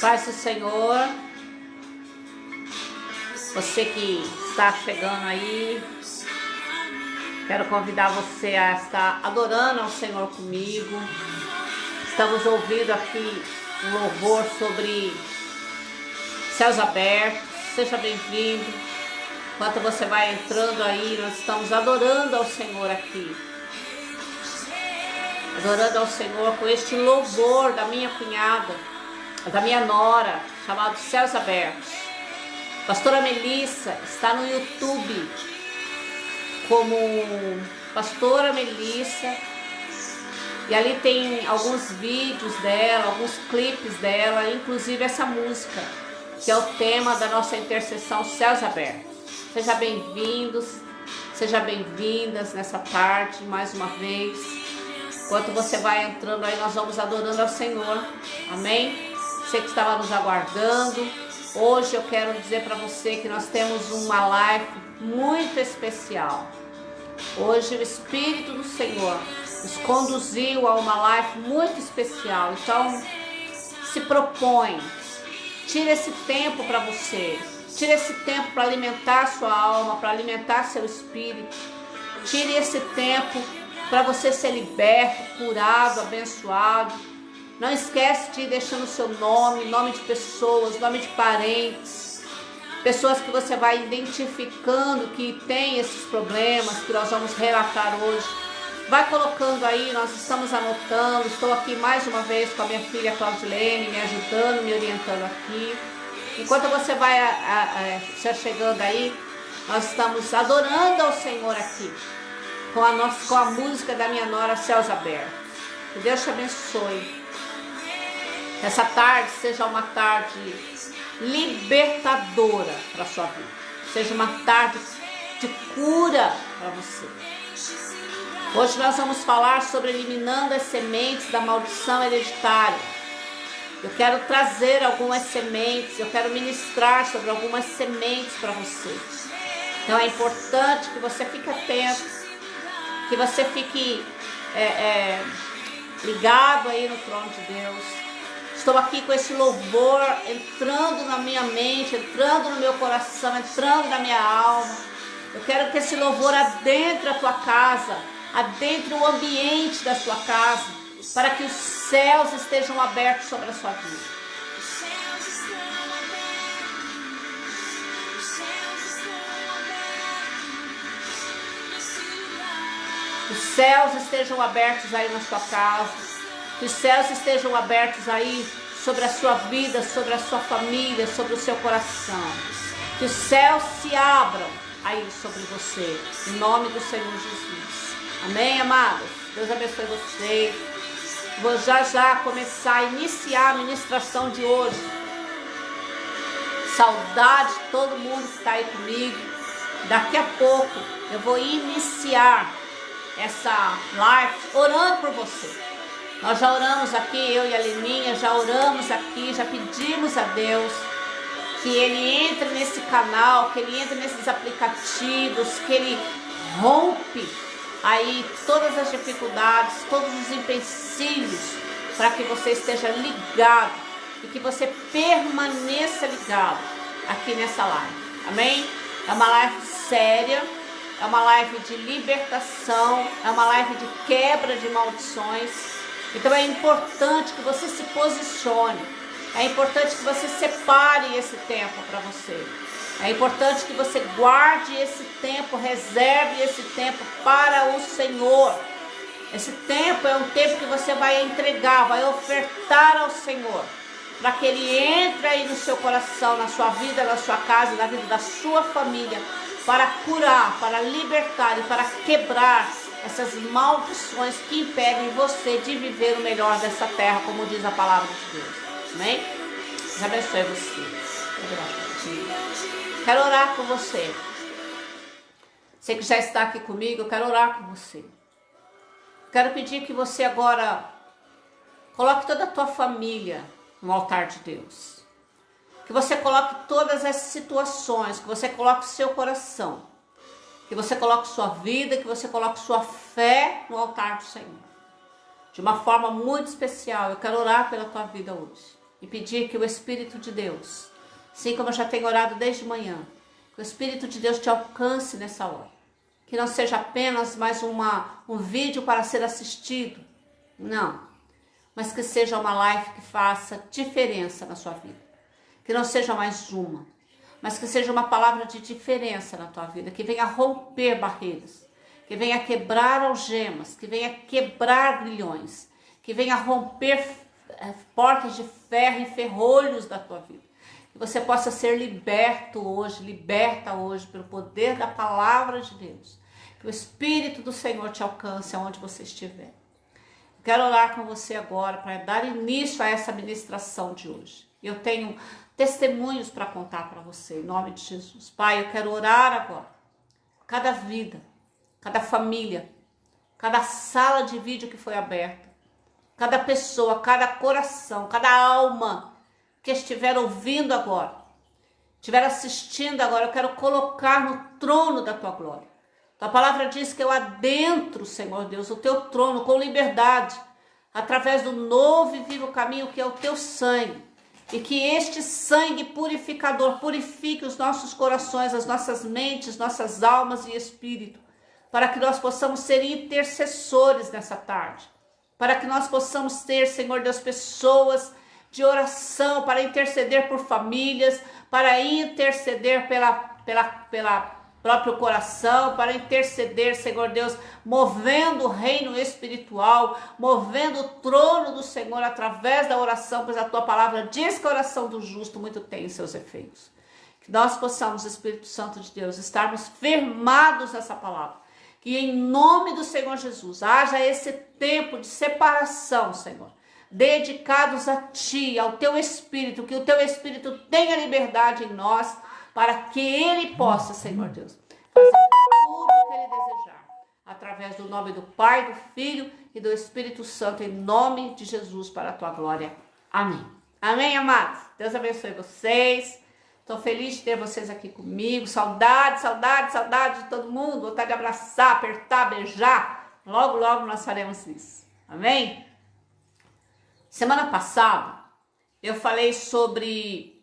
Paz do Senhor, você que está chegando aí, quero convidar você a estar adorando ao Senhor comigo. Estamos ouvindo aqui um louvor sobre céus abertos. Seja bem-vindo. Enquanto você vai entrando aí, nós estamos adorando ao Senhor aqui. Adorando ao Senhor com este louvor da minha cunhada, da minha nora, chamado Céus Abertos. Pastora Melissa está no YouTube como Pastora Melissa, e ali tem alguns vídeos dela, alguns clipes dela, inclusive essa música, que é o tema da nossa intercessão Céus Abertos. Seja bem-vindos, seja bem-vindas nessa tarde, mais uma vez. Enquanto você vai entrando aí, nós vamos adorando ao Senhor, amém? Você que estava nos aguardando, hoje eu quero dizer para você que nós temos uma live muito especial. Hoje o Espírito do Senhor nos conduziu a uma live muito especial, então se propõe, tire esse tempo para você, tire esse tempo para alimentar sua alma, para alimentar seu espírito, tire esse tempo para você ser liberto, curado, abençoado. Não esquece de ir deixando seu nome, nome de pessoas, nome de parentes, pessoas que você vai identificando que tem esses problemas que nós vamos relatar hoje. Vai colocando aí, nós estamos anotando. Estou aqui mais uma vez com a minha filha Claudilene, me ajudando, me orientando aqui. Enquanto você vai se chegando aí, nós estamos adorando ao Senhor aqui, com a música da minha nora Céus Abertos. Que Deus te abençoe. Essa tarde seja uma tarde libertadora para a sua vida. Seja uma tarde de cura para você. Hoje nós vamos falar sobre eliminando as sementes da maldição hereditária. Eu quero trazer algumas sementes, eu quero ministrar sobre algumas sementes para você. Então é importante que você fique atento, que você fique ligado aí no trono de Deus. Estou aqui com esse louvor entrando na minha mente, entrando no meu coração, entrando na minha alma. Eu quero que esse louvor adentre a tua casa, adentre o ambiente da sua casa, para que os céus estejam abertos sobre a sua vida. Que os céus estejam abertos aí na sua casa. Que os céus estejam abertos aí sobre a sua vida, sobre a sua família, sobre o seu coração. Que os céus se abram aí sobre você, em nome do Senhor Jesus. Amém, amados? Deus abençoe vocês. Vou já começar a iniciar a ministração de hoje. Saudade de todo mundo que está aí comigo. Daqui a pouco eu vou iniciar essa live orando por você. Nós já oramos aqui, eu e a Leninha, já oramos aqui, já pedimos a Deus que Ele entre nesse canal, que Ele entre nesses aplicativos, que Ele rompe aí todas as dificuldades, todos os empecilhos, para que você esteja ligado e que você permaneça ligado aqui nessa live, amém? É uma live séria, é uma live de libertação, é uma live de quebra de maldições. Então é importante que você se posicione, é importante que você separe esse tempo para você, é importante que você guarde esse tempo, reserve esse tempo para o Senhor. Esse tempo é um tempo que você vai entregar, vai ofertar ao Senhor, para que Ele entre aí no seu coração, na sua vida, na sua casa, na vida da sua família, para curar, para libertar e para quebrar essas maldições que impedem você de viver o melhor dessa terra, como diz a palavra de Deus. Amém? Deus abençoe você. Quero orar por você. Você que já está aqui comigo, eu quero orar por você. Quero pedir que você agora coloque toda a tua família no altar de Deus. Que você coloque todas as situações, que você coloque o seu coração. Que você coloque sua vida, que você coloque sua fé no altar do Senhor. De uma forma muito especial, eu quero orar pela tua vida hoje. e pedir que o Espírito de Deus, assim como eu já tenho orado desde manhã, que o Espírito de Deus te alcance nessa hora. Que não seja apenas mais um vídeo para ser assistido, não. Mas que seja uma live que faça diferença na sua vida. Que não seja mais uma, mas que seja uma palavra de diferença na tua vida, que venha romper barreiras, que venha quebrar algemas, que venha quebrar grilhões, que venha romper portas de ferro e ferrolhos da tua vida. Que você possa ser liberto hoje, liberta hoje pelo poder da palavra de Deus. Que o Espírito do Senhor te alcance aonde você estiver. Quero orar com você agora para dar início a essa ministração de hoje. Eu tenho testemunhos para contar para você, em nome de Jesus. Pai, eu quero orar agora. Cada vida, cada família, cada sala de vídeo que foi aberta, cada pessoa, cada coração, cada alma que estiver ouvindo agora, estiver assistindo agora, eu quero colocar no trono da tua glória. A palavra diz que eu adentro, Senhor Deus, o teu trono com liberdade, através do novo e vivo caminho que é o teu sangue. E que este sangue purificador purifique os nossos corações, as nossas mentes, nossas almas e espírito, para que nós possamos ser intercessores nessa tarde. Para que nós possamos ter, Senhor Deus, pessoas de oração para interceder por famílias, para interceder pela próprio coração, para interceder, Senhor Deus, movendo o reino espiritual, movendo o trono do Senhor através da oração, pois a tua palavra diz que a oração do justo muito tem seus efeitos. Que nós possamos, Espírito Santo de Deus, estarmos firmados nessa palavra. Que em nome do Senhor Jesus haja esse tempo de separação, Senhor, dedicados a ti, ao teu Espírito, que o teu Espírito tenha liberdade em nós, para que ele possa, Senhor Deus, fazer tudo o que ele desejar, através do nome do Pai, do Filho e do Espírito Santo, em nome de Jesus, para a tua glória. Amém. Amém, amados? Deus abençoe vocês. Estou feliz de ter vocês aqui comigo. Saudade, saudade, saudade de todo mundo. Vontade de abraçar, apertar, beijar. Logo, logo nós faremos isso. Amém? Semana passada, eu falei sobre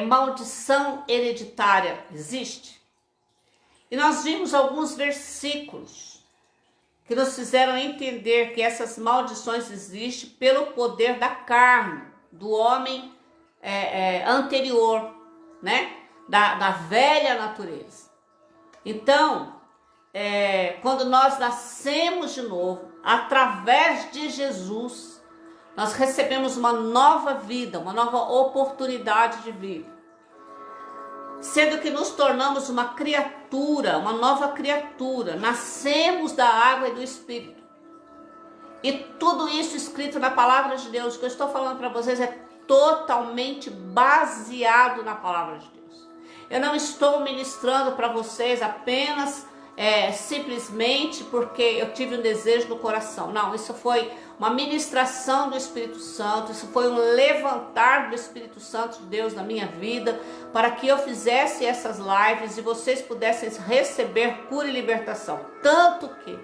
maldição hereditária. Existe? E nós vimos alguns versículos que nos fizeram entender que essas maldições existem pelo poder da carne, do homem anterior, né? Da velha natureza. Então, quando nós nascemos de novo, através de Jesus, nós recebemos uma nova vida, uma nova oportunidade de vida. Sendo que nos tornamos uma criatura, uma nova criatura. Nascemos da água e do Espírito. E tudo isso escrito na palavra de Deus, que eu estou falando para vocês, é totalmente baseado na palavra de Deus. Eu não estou ministrando para vocês apenas simplesmente porque eu tive um desejo no coração. Não, isso foi uma ministração do Espírito Santo, isso foi um levantar do Espírito Santo de Deus na minha vida, para que eu fizesse essas lives e vocês pudessem receber cura e libertação. Tanto que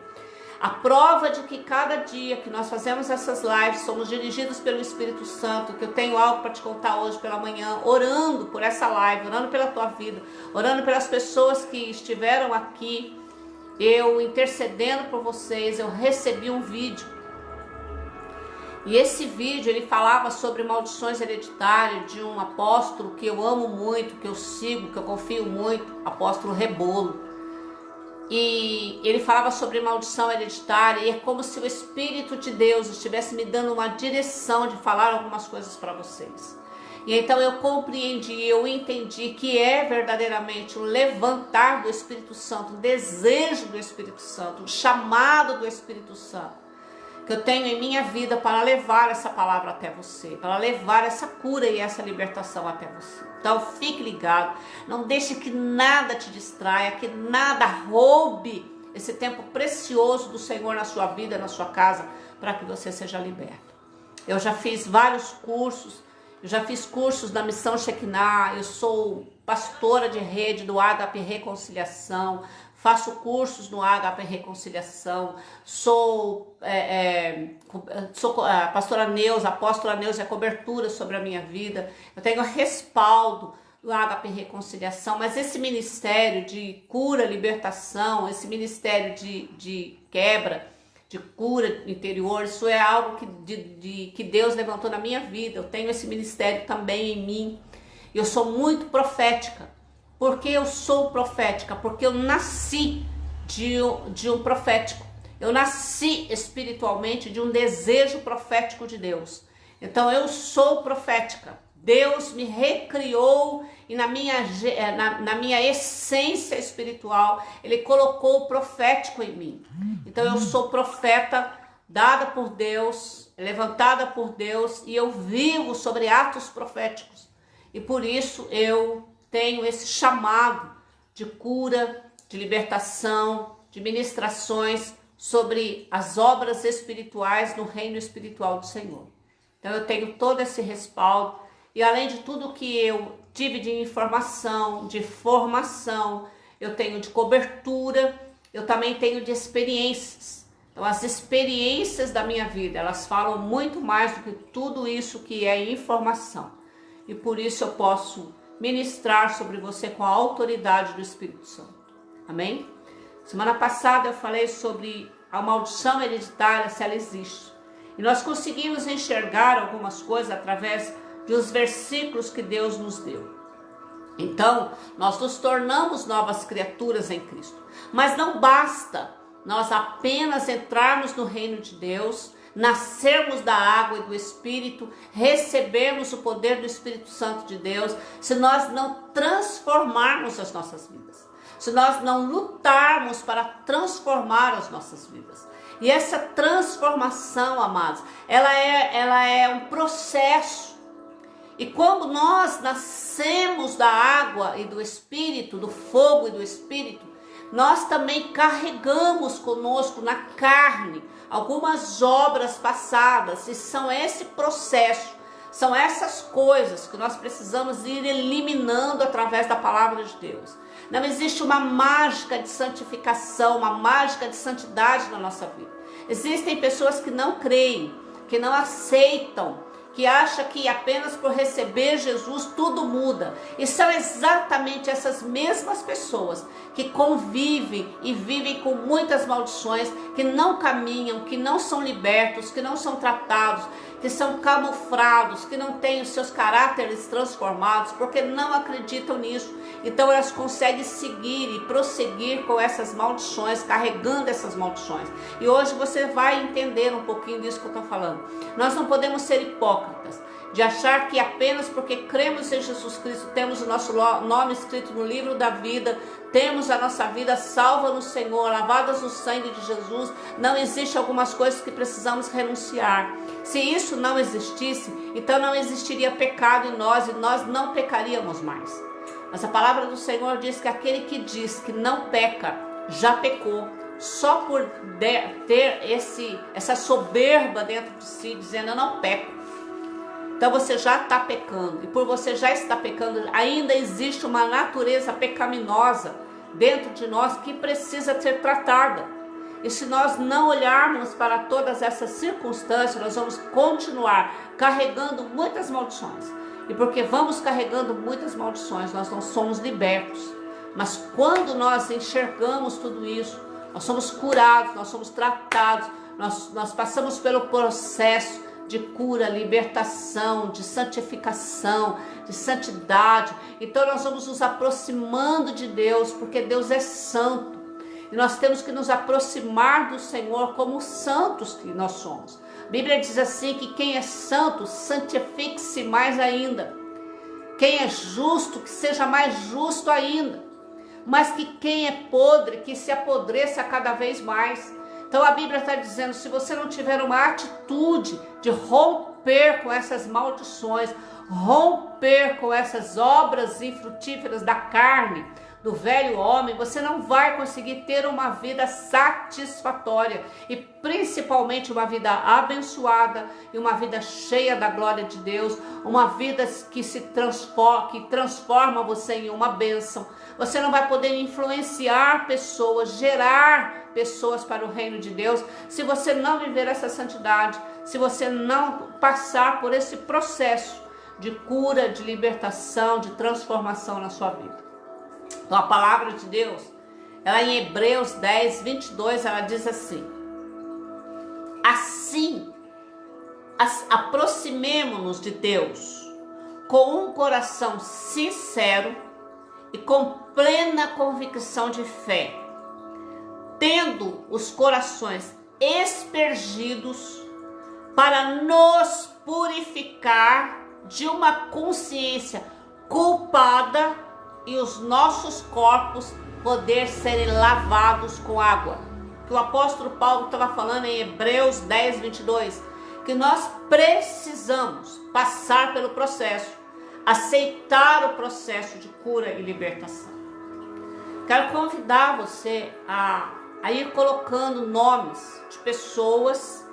a prova de que cada dia que nós fazemos essas lives, somos dirigidos pelo Espírito Santo, que eu tenho algo para te contar hoje pela manhã, orando por essa live, orando pela tua vida, orando pelas pessoas que estiveram aqui, eu intercedendo por vocês, eu recebi um vídeo. E esse vídeo, ele falava sobre maldições hereditárias de um apóstolo que eu amo muito, que eu sigo, que eu confio muito, apóstolo Rebolo. E ele falava sobre maldição hereditária, e é como se o Espírito de Deus estivesse me dando uma direção de falar algumas coisas para vocês. E então eu compreendi, eu entendi que é verdadeiramente o levantar do Espírito Santo, o desejo do Espírito Santo, o chamado do Espírito Santo, que eu tenho em minha vida para levar essa palavra até você, para levar essa cura e essa libertação até você. Então fique ligado, não deixe que nada te distraia, que nada roube esse tempo precioso do Senhor na sua vida, na sua casa, para que você seja liberto. Eu já fiz vários cursos, eu já fiz cursos da Missão Shekinah, eu sou pastora de rede do Ágape Reconciliação, faço cursos no HP Reconciliação, sou a pastora Neuza, a apóstola Neuza, é cobertura sobre a minha vida, eu tenho respaldo do HP Reconciliação, mas esse ministério de cura, libertação, esse ministério de quebra, de cura interior, isso é algo que Deus levantou na minha vida. Eu tenho esse ministério também em mim. Eu sou muito profética. Por que eu sou profética? Porque eu nasci de um profético. Eu nasci espiritualmente de um desejo profético de Deus. Então eu sou profética. Deus me recriou e na minha essência espiritual, Ele colocou o profético em mim. Então eu sou profeta, dada por Deus, levantada por Deus, e eu vivo sobre atos proféticos. E por isso eu tenho esse chamado de cura, de libertação, de ministrações sobre as obras espirituais no reino espiritual do Senhor. Então eu tenho todo esse respaldo. E além de tudo que eu tive de informação, de formação, eu tenho de cobertura, eu também tenho de experiências. Então as experiências da minha vida, elas falam muito mais do que tudo isso que é informação. E por isso eu posso ministrar sobre você com a autoridade do Espírito Santo. Amém? Semana passada eu falei sobre a maldição hereditária, se ela existe. E nós conseguimos enxergar algumas coisas através dos versículos que Deus nos deu. Então, nós nos tornamos novas criaturas em Cristo. Mas não basta nós apenas entrarmos no reino de Deus, nascermos da água e do Espírito, recebermos o poder do Espírito Santo de Deus, se nós não transformarmos as nossas vidas. Se nós não lutarmos para transformar as nossas vidas. E essa transformação, amados, ela é um processo. E quando nós nascemos da água e do Espírito, do fogo e do Espírito, nós também carregamos conosco na carne algumas obras passadas. E são esse processo, são essas coisas que nós precisamos ir eliminando através da palavra de Deus. Não existe uma mágica de santificação, uma mágica de santidade na nossa vida. Existem pessoas que não creem, que não aceitam, que acha que apenas por receber Jesus tudo muda. E são exatamente essas mesmas pessoas que convivem e vivem com muitas maldições, que não caminham, que não são libertos, que não são tratados, que são camuflados, que não têm os seus caráteres transformados, porque não acreditam nisso. Então elas conseguem seguir e prosseguir com essas maldições, carregando essas maldições. E hoje você vai entender um pouquinho disso que eu estou falando. Nós não podemos ser hipócritas, de achar que apenas porque cremos em Jesus Cristo, temos o nosso nome escrito no livro da vida, temos a nossa vida salva no Senhor, lavadas no sangue de Jesus, não existe algumas coisas que precisamos renunciar. Se isso não existisse, então não existiria pecado em nós e nós não pecaríamos mais. Mas a palavra do Senhor diz que aquele que diz que não peca, já pecou. Só por ter essa soberba dentro de si, dizendo eu não peco. Então você já está pecando. E por você já estar pecando, ainda existe uma natureza pecaminosa dentro de nós que precisa ser tratada. E se nós não olharmos para todas essas circunstâncias, nós vamos continuar carregando muitas maldições. E porque vamos carregando muitas maldições, nós não somos libertos. Mas quando nós enxergamos tudo isso, nós somos curados, nós somos tratados, nós passamos pelo processo de cura, libertação, de santificação, de santidade. Então nós vamos nos aproximando de Deus, porque Deus é santo. E nós temos que nos aproximar do Senhor como santos que nós somos. A Bíblia diz assim que quem é santo, santifique-se mais ainda. Quem é justo, que seja mais justo ainda. Mas que quem é podre, que se apodreça cada vez mais. Então a Bíblia está dizendo, se você não tiver uma atitude de romper com essas maldições, romper com essas obras infrutíferas da carne, do velho homem, você não vai conseguir ter uma vida satisfatória e principalmente uma vida abençoada e uma vida cheia da glória de Deus, uma vida que transforma você em uma bênção. Você não vai poder influenciar pessoas, gerar pessoas para o reino de Deus, se você não viver essa santidade, se você não passar por esse processo de cura, de libertação, de transformação na sua vida. Então a palavra de Deus, ela em Hebreus 10, 22, ela diz assim: assim, aproximemo-nos de Deus com um coração sincero e com plena convicção de fé, tendo os corações aspergidos para nos purificar de uma consciência culpada e os nossos corpos poder serem lavados com água. Que o apóstolo Paulo estava falando em Hebreus 10, 22, que nós precisamos passar pelo processo, aceitar o processo de cura e libertação. Quero convidar você a ir colocando nomes de pessoas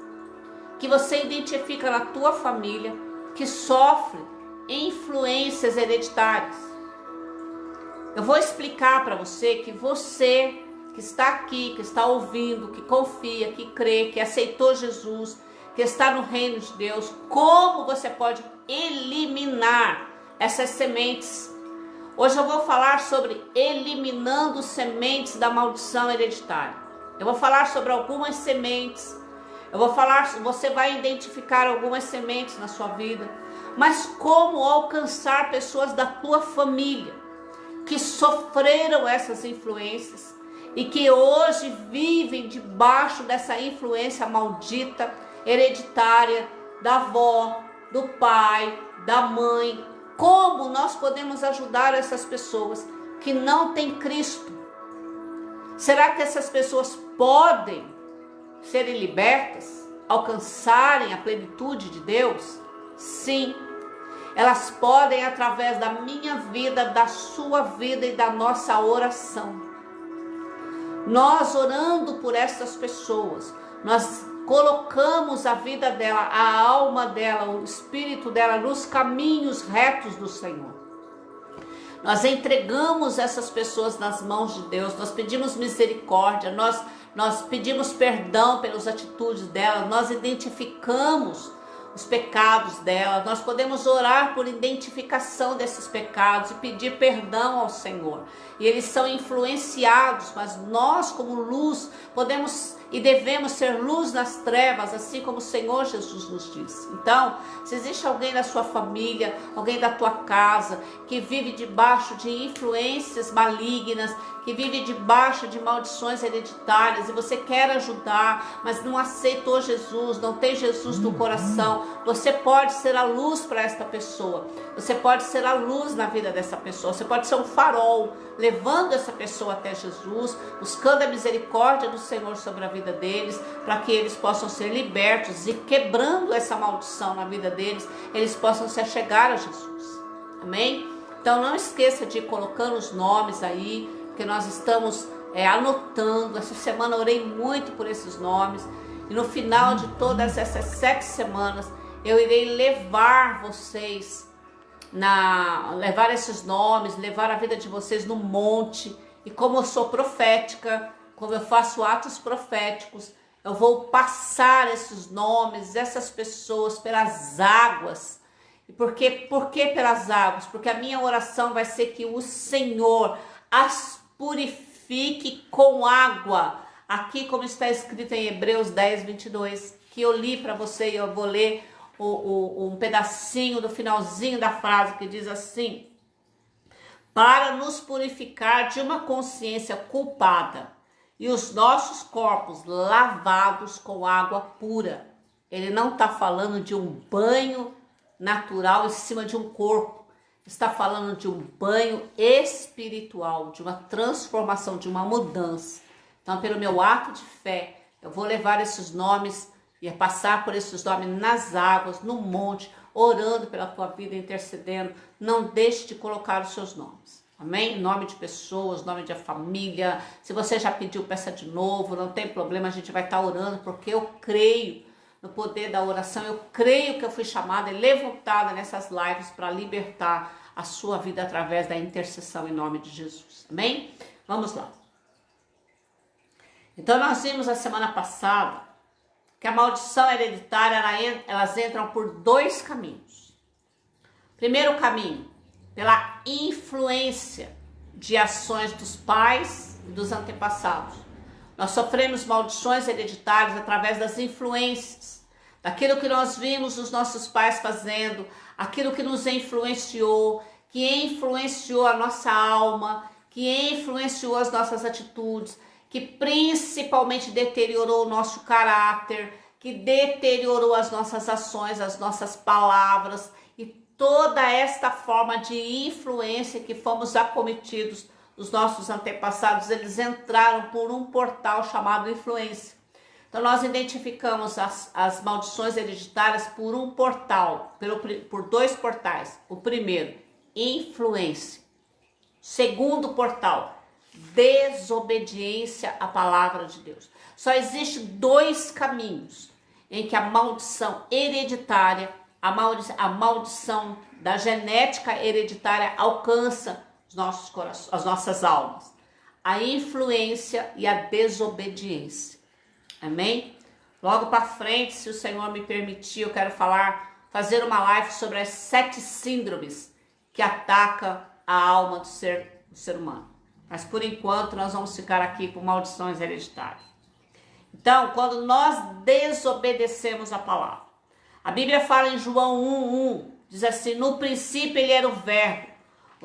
que você identifica na tua família que sofrem influências hereditárias. Eu vou explicar para você que está aqui, que está ouvindo, que confia, que crê, que aceitou Jesus, que está no reino de Deus, como você pode eliminar essas sementes. Hoje eu vou falar sobre eliminando sementes da maldição hereditária. Eu vou falar sobre algumas sementes. Você vai identificar algumas sementes na sua vida, mas como alcançar pessoas da tua família que sofreram essas influências e que hoje vivem debaixo dessa influência maldita, hereditária, da avó, do pai, da mãe. Como nós podemos ajudar essas pessoas que não têm Cristo? Será que essas pessoas podem serem libertas, alcançarem a plenitude de Deus? Sim, elas podem através da minha vida, da sua vida e da nossa oração. Nós orando por essas pessoas, nós colocamos a vida dela, a alma dela, o espírito dela nos caminhos retos do Senhor. Nós entregamos essas pessoas nas mãos de Deus, nós pedimos misericórdia, nós pedimos perdão pelas atitudes dela, nós identificamos os pecados dela, nós podemos orar por identificação desses pecados e pedir perdão ao Senhor. E eles são influenciados, mas nós como luz podemos e devemos ser luz nas trevas, assim como o Senhor Jesus nos disse. Então, se existe alguém da sua família, alguém da tua casa, que vive debaixo de influências malignas, que vive debaixo de maldições hereditárias, e você quer ajudar, mas não aceitou Jesus, não tem Jesus no coração, você pode ser a luz para esta pessoa. Você pode ser a luz na vida dessa pessoa. Você pode ser um farol, levando essa pessoa até Jesus, buscando a misericórdia do Senhor sobre a vida deles, para que eles possam ser libertos e quebrando essa maldição na vida deles, eles possam se achegar a Jesus. Amém? Então não esqueça de ir colocando os nomes aí, porque nós estamos anotando. Essa semana eu orei muito por esses nomes, e no final de todas essas 7 semanas eu irei levar vocês, levar esses nomes, levar a vida de vocês no monte. E como eu sou profética, como eu faço atos proféticos, eu vou passar esses nomes, essas pessoas pelas águas. E por que pelas águas? Porque a minha oração vai ser que o Senhor as purifique com água. Aqui como está escrito em Hebreus 10, 22, que eu li para você, e eu vou ler um pedacinho do finalzinho da frase, que diz assim: para nos purificar de uma consciência culpada e os nossos corpos lavados com água pura. Ele não está falando de um banho natural em cima de um corpo, está falando de um banho espiritual, de uma transformação, de uma mudança. Então, pelo meu ato de fé, eu vou levar esses nomes e passar por esses nomes nas águas, no monte, orando pela tua vida, intercedendo. Não deixe de colocar os seus nomes. Amém? Em nome de pessoas, em nome de família. Se você já pediu, peça de novo, não tem problema, a gente vai estar orando, porque eu creio no poder da oração. Eu creio que eu fui chamada e levantada nessas lives para libertar a sua vida através da intercessão em nome de Jesus. Amém? Vamos lá. Então nós vimos a semana passada que a maldição hereditária, elas entram por dois caminhos. Primeiro caminho, pela influência de ações dos pais e dos antepassados. Nós sofremos maldições hereditárias através das influências, daquilo que nós vimos os nossos pais fazendo, aquilo que nos influenciou, que influenciou a nossa alma, que influenciou as nossas atitudes, que principalmente deteriorou o nosso caráter, que deteriorou as nossas ações, as nossas palavras e toda esta forma de influência que fomos acometidos dos nossos antepassados. Eles entraram por um portal chamado influência. Então nós identificamos as maldições hereditárias por um portal, por dois portais. O primeiro, influência. Segundo portal, desobediência à palavra de Deus. Só existe dois caminhos em que a maldição hereditária, a maldição da genética hereditária alcança os nossos corações, as nossas almas. A influência e a desobediência. Amém? Logo para frente, se o Senhor me permitir, eu quero fazer uma live sobre as 7 síndromes que atacam a alma do ser humano. Mas por enquanto nós vamos ficar aqui com maldições hereditárias. Então, quando nós desobedecemos a palavra, a Bíblia fala em João 1:1, diz assim: no princípio ele era o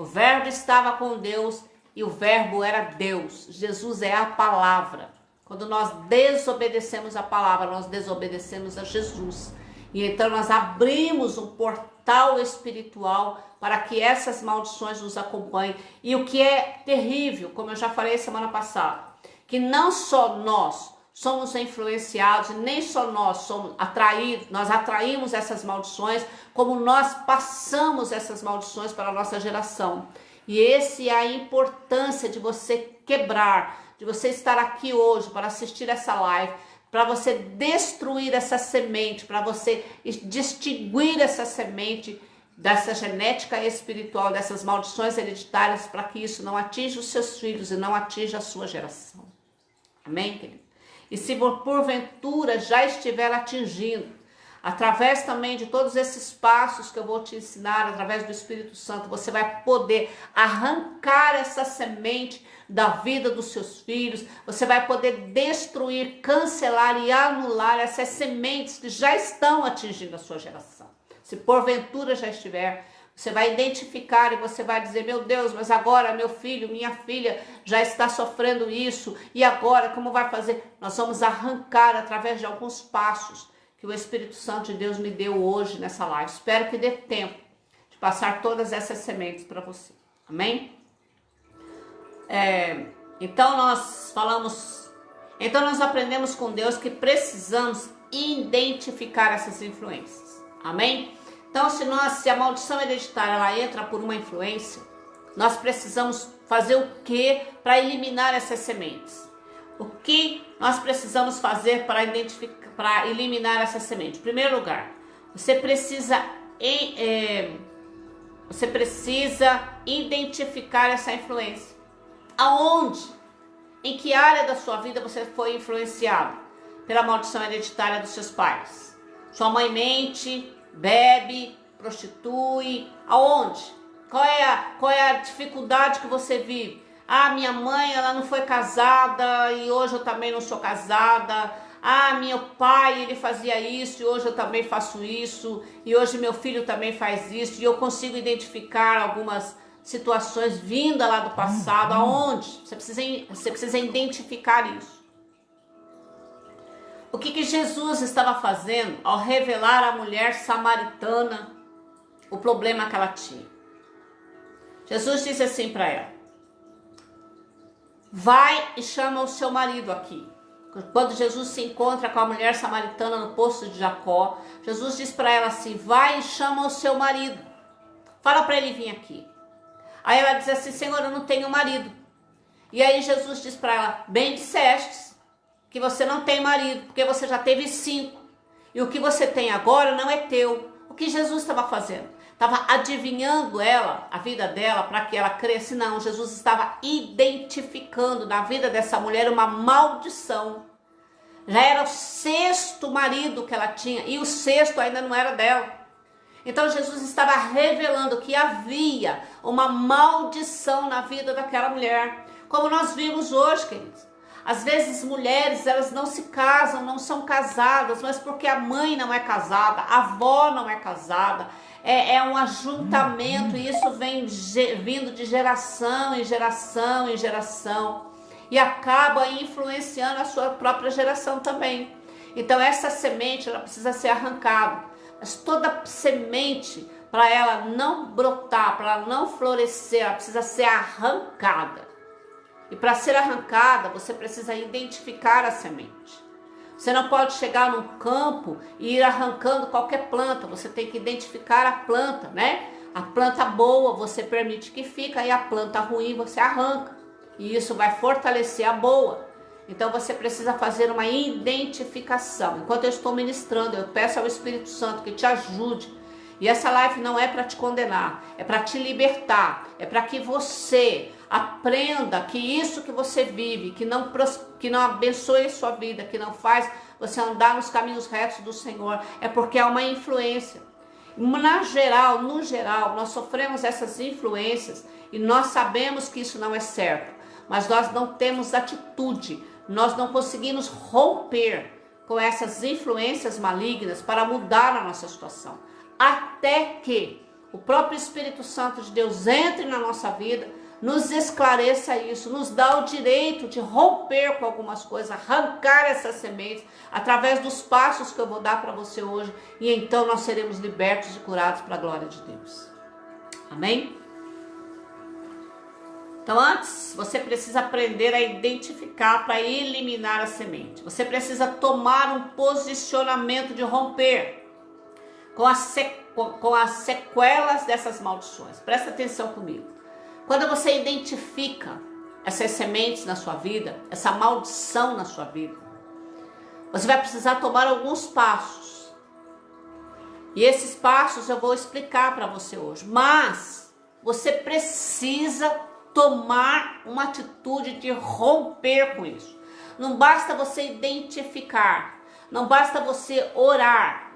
verbo estava com Deus e o verbo era Deus. Jesus é a palavra. Quando nós desobedecemos a palavra, nós desobedecemos a Jesus. E então nós abrimos um portal espiritual para que essas maldições nos acompanhem. E o que é terrível, como eu já falei semana passada, que não só nós somos influenciados, nem só nós somos atraídos, nós atraímos essas maldições, como nós passamos essas maldições para a nossa geração. E essa é a importância de você quebrar, de você estar aqui hoje para assistir essa live, para você destruir essa semente, para você distinguir essa semente dessa genética espiritual, dessas maldições hereditárias, para que isso não atinja os seus filhos e não atinja a sua geração. Amém, querido? E se porventura já estiver atingindo, através também de todos esses passos que eu vou te ensinar, através do Espírito Santo, você vai poder arrancar essa semente da vida dos seus filhos, você vai poder destruir, cancelar e anular essas sementes que já estão atingindo a sua geração. Se porventura já estiver, você vai identificar e você vai dizer: meu Deus, mas agora meu filho, minha filha já está sofrendo isso, e agora como vai fazer? Nós vamos arrancar através de alguns passos que o Espírito Santo de Deus me deu hoje nessa live. Espero que dê tempo de passar todas essas sementes para você. Amém? Então nós aprendemos com Deus que precisamos identificar essas influências. Amém? Então se a maldição hereditária ela entra por uma influência, nós precisamos fazer o que para eliminar essas sementes? O que nós precisamos fazer para eliminar essa semente? Em primeiro lugar, você precisa identificar essa influência. Aonde? Em que área da sua vida você foi influenciado pela maldição hereditária dos seus pais? Sua mãe mente, bebe, prostitui. Aonde? Qual é a dificuldade que você vive? Ah, minha mãe, ela não foi casada e hoje eu também não sou casada. Ah, meu pai, ele fazia isso e hoje eu também faço isso. E hoje meu filho também faz isso. E eu consigo identificar algumas situações vindas lá do passado. Aonde? Você precisa identificar isso. O que Jesus estava fazendo ao revelar à mulher samaritana o problema que ela tinha? Jesus disse assim para ela: vai e chama o seu marido aqui. Quando Jesus se encontra com a mulher samaritana no poço de Jacó, Jesus diz para ela assim: vai e chama o seu marido. Fala para ele vir aqui. Aí ela diz assim, Senhor, eu não tenho marido. E aí Jesus diz para ela, bem dissestes que você não tem marido, porque você já teve 5. E o que você tem agora não é teu. O que Jesus estava fazendo? Estava adivinhando ela, a vida dela, para que ela cresça. Não, Jesus estava identificando na vida dessa mulher uma maldição. Já era o 6º marido que ela tinha, e o 6º ainda não era dela. Então Jesus estava revelando que havia uma maldição na vida daquela mulher. Como nós vimos hoje, queridos. Às vezes mulheres, elas não se casam, não são casadas, mas porque a mãe não é casada, a avó não é casada. É um ajuntamento, e isso vem vindo de geração em geração em geração. E acaba influenciando a sua própria geração também. Então essa semente, ela precisa ser arrancada. Mas toda semente, para ela não brotar, para ela não florescer, ela precisa ser arrancada. E para ser arrancada, você precisa identificar a semente. Você não pode chegar num campo e ir arrancando qualquer planta. Você tem que identificar a planta, né? A planta boa você permite que fica, e a planta ruim você arranca. E isso vai fortalecer a boa. Então você precisa fazer uma identificação. Enquanto eu estou ministrando, eu peço ao Espírito Santo que te ajude. E essa live não é para te condenar, é para te libertar, é para que você aprenda que isso que você vive, que não abençoe a sua vida, que não faz você andar nos caminhos retos do Senhor, é porque há uma influência. No geral, nós sofremos essas influências e nós sabemos que isso não é certo, mas nós não temos atitude, nós não conseguimos romper com essas influências malignas para mudar a nossa situação. Até que o próprio Espírito Santo de Deus entre na nossa vida, nos esclareça isso, nos dá o direito de romper com algumas coisas, arrancar essas sementes, através dos passos que eu vou dar para você hoje, e então nós seremos libertos e curados para a glória de Deus. Amém? Então antes, você precisa aprender a identificar para eliminar a semente. Você precisa tomar um posicionamento de romper com as sequelas dessas maldições. Presta atenção comigo. Quando você identifica essas sementes na sua vida, essa maldição na sua vida, você vai precisar tomar alguns passos. E esses passos eu vou explicar para você hoje. Mas você precisa tomar uma atitude de romper com isso. Não basta você identificar, não basta você orar.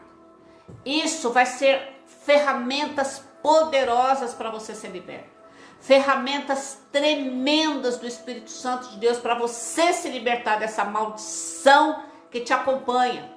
Isso vai ser ferramentas poderosas para você ser liberto. Ferramentas tremendas do Espírito Santo de Deus para você se libertar dessa maldição que te acompanha.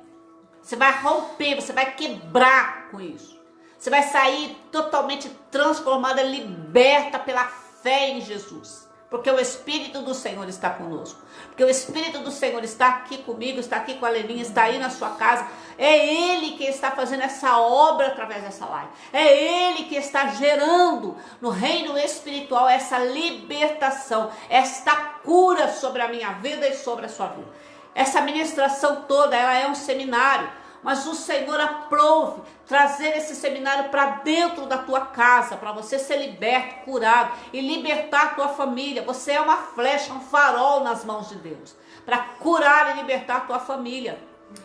Você vai romper, você vai quebrar com isso. Você vai sair totalmente transformada, liberta pela fé em Jesus. Porque o Espírito do Senhor está conosco. Porque o Espírito do Senhor está aqui comigo, está aqui com a Leninha, está aí na sua casa. É Ele que está fazendo essa obra através dessa live. É Ele que está gerando no reino espiritual essa libertação, esta cura sobre a minha vida e sobre a sua vida. Essa ministração toda, ela é um seminário. Mas o Senhor aprove trazer esse seminário para dentro da tua casa, para você ser liberto, curado e libertar a tua família. Você é uma flecha, um farol nas mãos de Deus, para curar e libertar a tua família.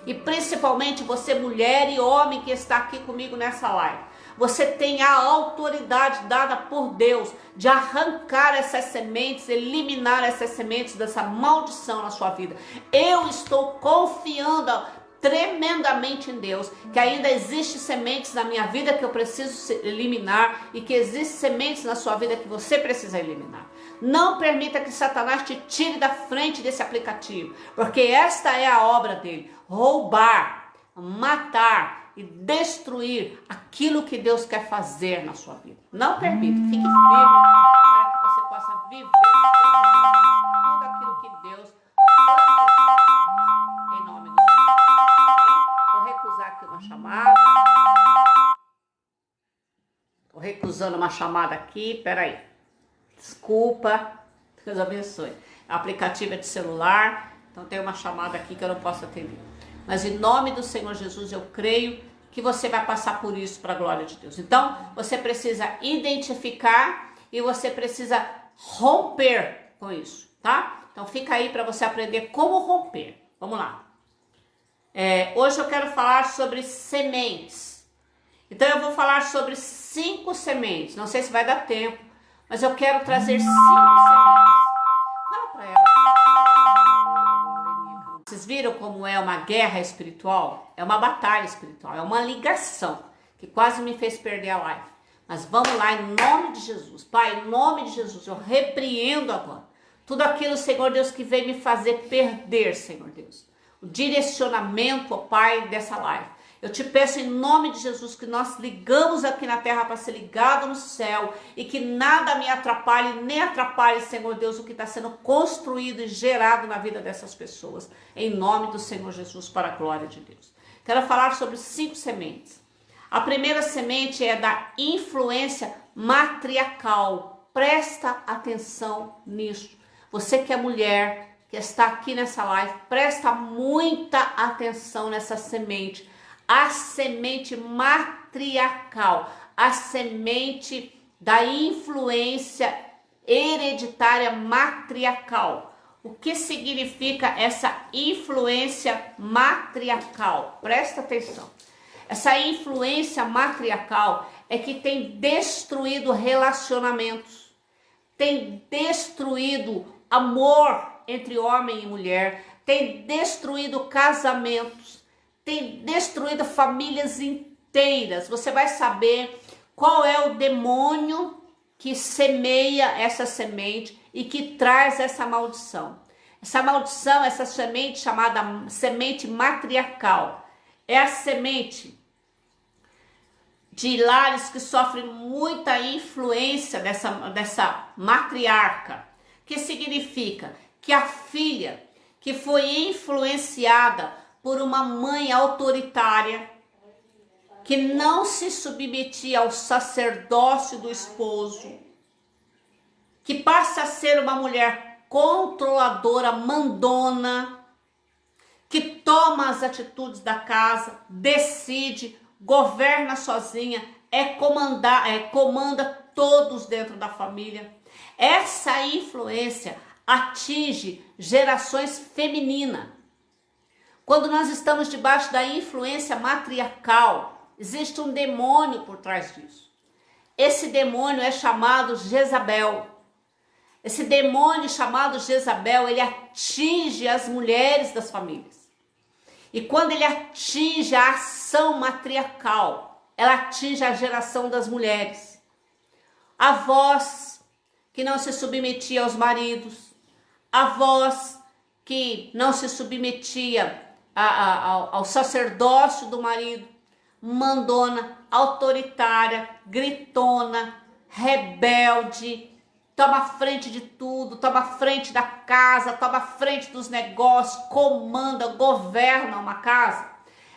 E principalmente você, mulher e homem que está aqui comigo nessa live. Você tem a autoridade dada por Deus de arrancar essas sementes, eliminar essas sementes dessa maldição na sua vida. Eu estou confiando tremendamente em Deus, que ainda existe sementes na minha vida que eu preciso eliminar, e que existem sementes na sua vida que você precisa eliminar. Não permita que Satanás te tire da frente desse aplicativo, porque esta é a obra dele: roubar, matar e destruir aquilo que Deus quer fazer na sua vida. Não permita, fique firme para que você possa viver tudo aquilo que Deus em nome do Senhor. Vou recusar aqui uma chamada. Estou recusando uma chamada aqui, peraí. Desculpa, Deus abençoe. O aplicativo é de celular, então tem uma chamada aqui que eu não posso atender. Mas em nome do Senhor Jesus, eu creio que você vai passar por isso para a glória de Deus. Então, você precisa identificar e você precisa romper com isso, tá? Então fica aí para você aprender como romper. Vamos lá. Hoje eu quero falar sobre sementes. Então eu vou falar sobre 5 sementes. Não sei se vai dar tempo, mas eu quero trazer 5 sementes. Fala para ela. Vocês viram como é uma guerra espiritual? É uma batalha espiritual, é uma ligação que quase me fez perder a live. Mas vamos lá, em nome de Jesus. Pai, em nome de Jesus, eu repreendo agora tudo aquilo, Senhor Deus, que veio me fazer perder, Senhor Deus, o direcionamento, ó Pai, dessa live. Eu te peço em nome de Jesus que nós ligamos aqui na terra para ser ligado no céu e que nada me atrapalhe, nem atrapalhe, Senhor Deus, o que está sendo construído e gerado na vida dessas pessoas. Em nome do Senhor Jesus, para a glória de Deus. Quero falar sobre 5 sementes. A primeira semente é da influência matriarcal. Presta atenção nisso. Você que é mulher, que está aqui nessa live, presta muita atenção nessa semente. A semente matriarcal, a semente da influência hereditária matriarcal. O que significa essa influência matriarcal? Presta atenção. Essa influência matriarcal é que tem destruído relacionamentos, tem destruído amor entre homem e mulher, tem destruído casamentos, tem destruído famílias inteiras. Você vai saber qual é o demônio que semeia essa semente e que traz essa maldição. Essa maldição, essa semente chamada semente matriarcal, é a semente de lares que sofrem muita influência dessa matriarca, que significa que a filha que foi influenciada por uma mãe autoritária, que não se submetia ao sacerdócio do esposo, que passa a ser uma mulher controladora, mandona, que toma as atitudes da casa, decide, governa sozinha, comanda todos dentro da família. Essa influência atinge gerações femininas. Quando nós estamos debaixo da influência matriarcal, existe um demônio por trás disso. Esse demônio é chamado Jezabel. Esse demônio chamado Jezabel, ele atinge as mulheres das famílias. E quando ele atinge a ação matriarcal, ela atinge a geração das mulheres. Avós que não se submetia aos maridos, avós que não se submetia ao sacerdócio do marido, mandona, autoritária, gritona, rebelde, toma frente de tudo, toma frente da casa, toma frente dos negócios, comanda, governa uma casa.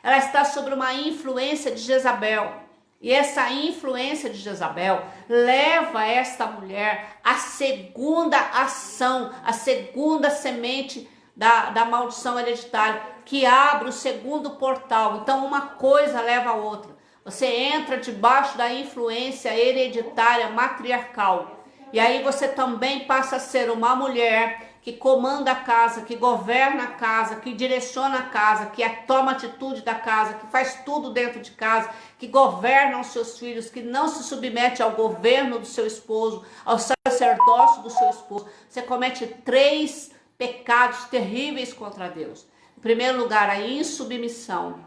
Ela está sob uma influência de Jezabel. E essa influência de Jezabel leva esta mulher à segunda ação, à segunda semente da maldição hereditária, que abre o segundo portal. Então uma coisa leva a outra. Você entra debaixo da influência hereditária matriarcal. E aí você também passa a ser uma mulher que comanda a casa, que governa a casa, que direciona a casa, que toma atitude da casa, que faz tudo dentro de casa, que governa os seus filhos, que não se submete ao governo do seu esposo, ao sacerdócio do seu esposo. Você comete 3 pecados terríveis contra Deus. Em primeiro lugar, a insubmissão.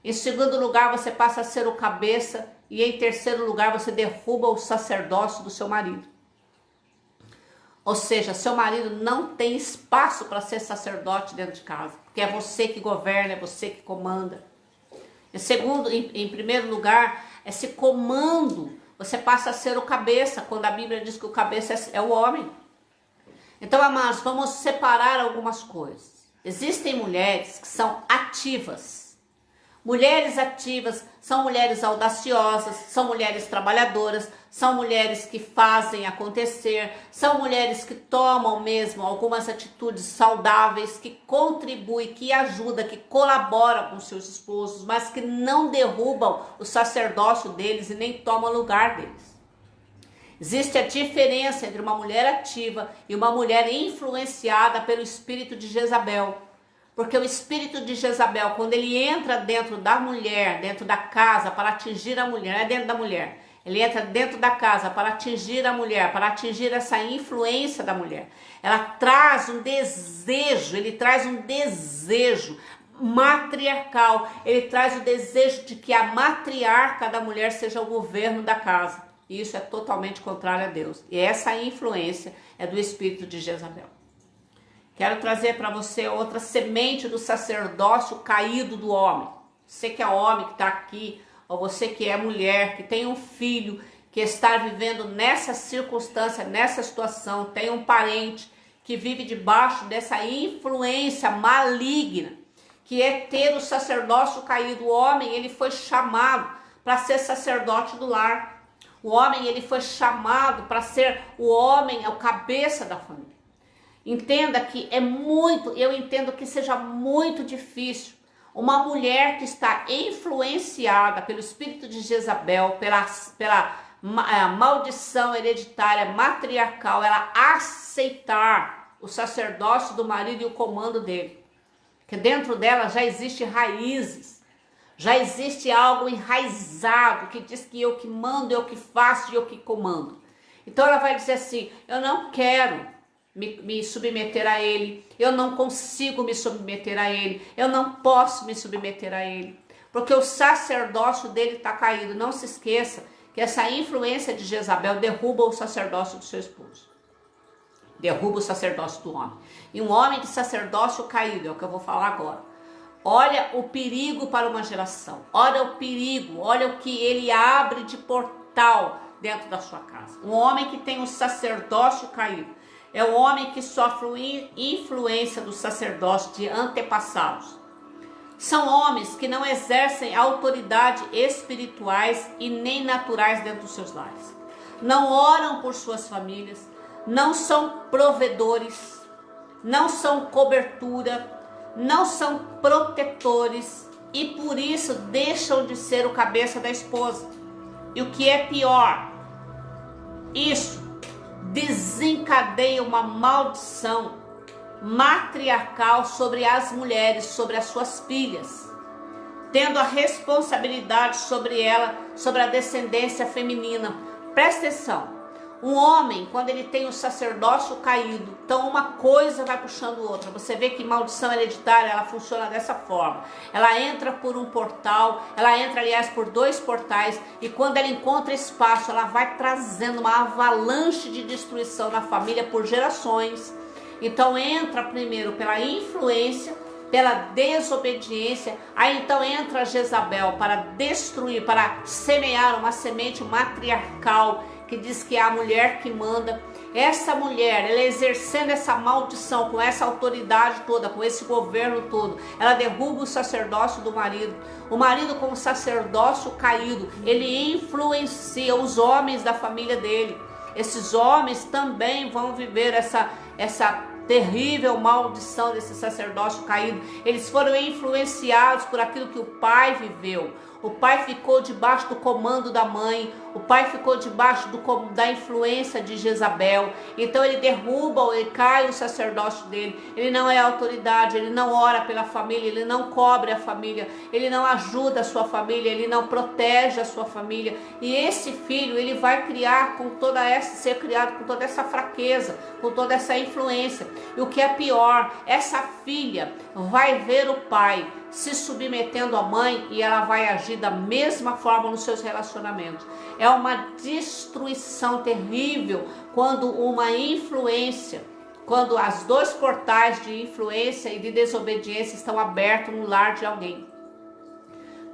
Em segundo lugar, você passa a ser o cabeça. E em terceiro lugar, você derruba o sacerdócio do seu marido. Ou seja, seu marido não tem espaço para ser sacerdote dentro de casa, porque é você que governa, é você que comanda. Em primeiro lugar, esse comando, você passa a ser o cabeça, quando a Bíblia diz que o cabeça é o homem. Então, amados, vamos separar algumas coisas. Existem mulheres que são ativas. Mulheres ativas são mulheres audaciosas, são mulheres trabalhadoras, são mulheres que fazem acontecer, são mulheres que tomam mesmo algumas atitudes saudáveis, que contribuem, que ajudam, que colaboram com seus esposos, mas que não derrubam o sacerdócio deles e nem tomam lugar deles. Existe a diferença entre uma mulher ativa e uma mulher influenciada pelo espírito de Jezabel. Porque o espírito de Jezabel, quando ele entra dentro da mulher, dentro da casa, para atingir a mulher, não é dentro da mulher, ele entra dentro da casa para atingir a mulher, para atingir essa influência da mulher. Ela traz um desejo, ele traz um desejo matriarcal, ele traz o desejo de que a matriarca da mulher seja o governo da casa. E isso é totalmente contrário a Deus. E essa influência é do espírito de Jezabel. Quero trazer para você outra semente do sacerdócio caído do homem. Você que é homem que está aqui, ou você que é mulher, que tem um filho, que está vivendo nessa circunstância, nessa situação, tem um parente que vive debaixo dessa influência maligna, que é ter o sacerdócio caído. O homem, ele foi chamado para ser sacerdote do lar. O homem, ele foi chamado para ser o homem, é o cabeça da família. Entenda que eu entendo que seja muito difícil uma mulher que está influenciada pelo espírito de Jezabel, pela maldição hereditária, matriarcal, ela aceitar o sacerdócio do marido e o comando dele. Que dentro dela já existe raízes, já existe algo enraizado que diz que eu que mando, eu que faço e eu que comando. Então ela vai dizer assim, eu não quero me submeter a ele, eu não consigo me submeter a ele, eu não posso me submeter a ele, porque o sacerdócio dele está caído. Não se esqueça que essa influência de Jezabel derruba o sacerdócio do seu esposo, derruba o sacerdócio do homem. E um homem de sacerdócio caído, é o que eu vou falar agora. Olha o perigo para uma geração, olha o perigo, olha o que ele abre de portal dentro da sua casa. Um homem que tem o sacerdócio caído é o homem que sofre influência do sacerdócio de antepassados. São homens que não exercem autoridade espirituais e nem naturais dentro dos seus lares. Não oram por suas famílias, não são provedores, não são cobertura, não são protetores e por isso deixam de ser o cabeça da esposa. E o que é pior, isso desencadeia uma maldição matriarcal sobre as mulheres, sobre as suas filhas, tendo a responsabilidade sobre ela, sobre a descendência feminina. Presta atenção, um homem, quando ele tem o sacerdócio caído, então uma coisa vai puxando outra. Você vê que maldição hereditária, ela funciona dessa forma. Ela entra por um portal, ela entra, aliás, por 2 portais, e quando ela encontra espaço, ela vai trazendo uma avalanche de destruição na família por gerações. Então entra primeiro pela influência, pela desobediência, aí então entra Jezabel para destruir, para semear uma semente matriarcal, que diz que é a mulher que manda. Essa mulher, ela exercendo essa maldição, com essa autoridade toda, com esse governo todo, ela derruba o sacerdócio do marido. O marido, com o sacerdócio caído, ele influencia os homens da família dele. Esses homens também vão viver essa terrível maldição desse sacerdócio caído. Eles foram influenciados por aquilo que o pai viveu. O pai ficou debaixo do comando da mãe, o pai ficou debaixo da influência de Jezabel. Então ele derruba, ele cai o sacerdócio dele. Ele não é autoridade, ele não ora pela família, ele não cobre a família, ele não ajuda a sua família, ele não protege a sua família. E esse filho, ele vai ser criado com toda essa fraqueza, com toda essa influência. E o que é pior, essa filha vai ver o pai se submetendo à mãe e ela vai agir da mesma forma nos seus relacionamentos. É uma destruição terrível quando uma influência, quando as 2 portais de influência e de desobediência estão abertos no lar de alguém.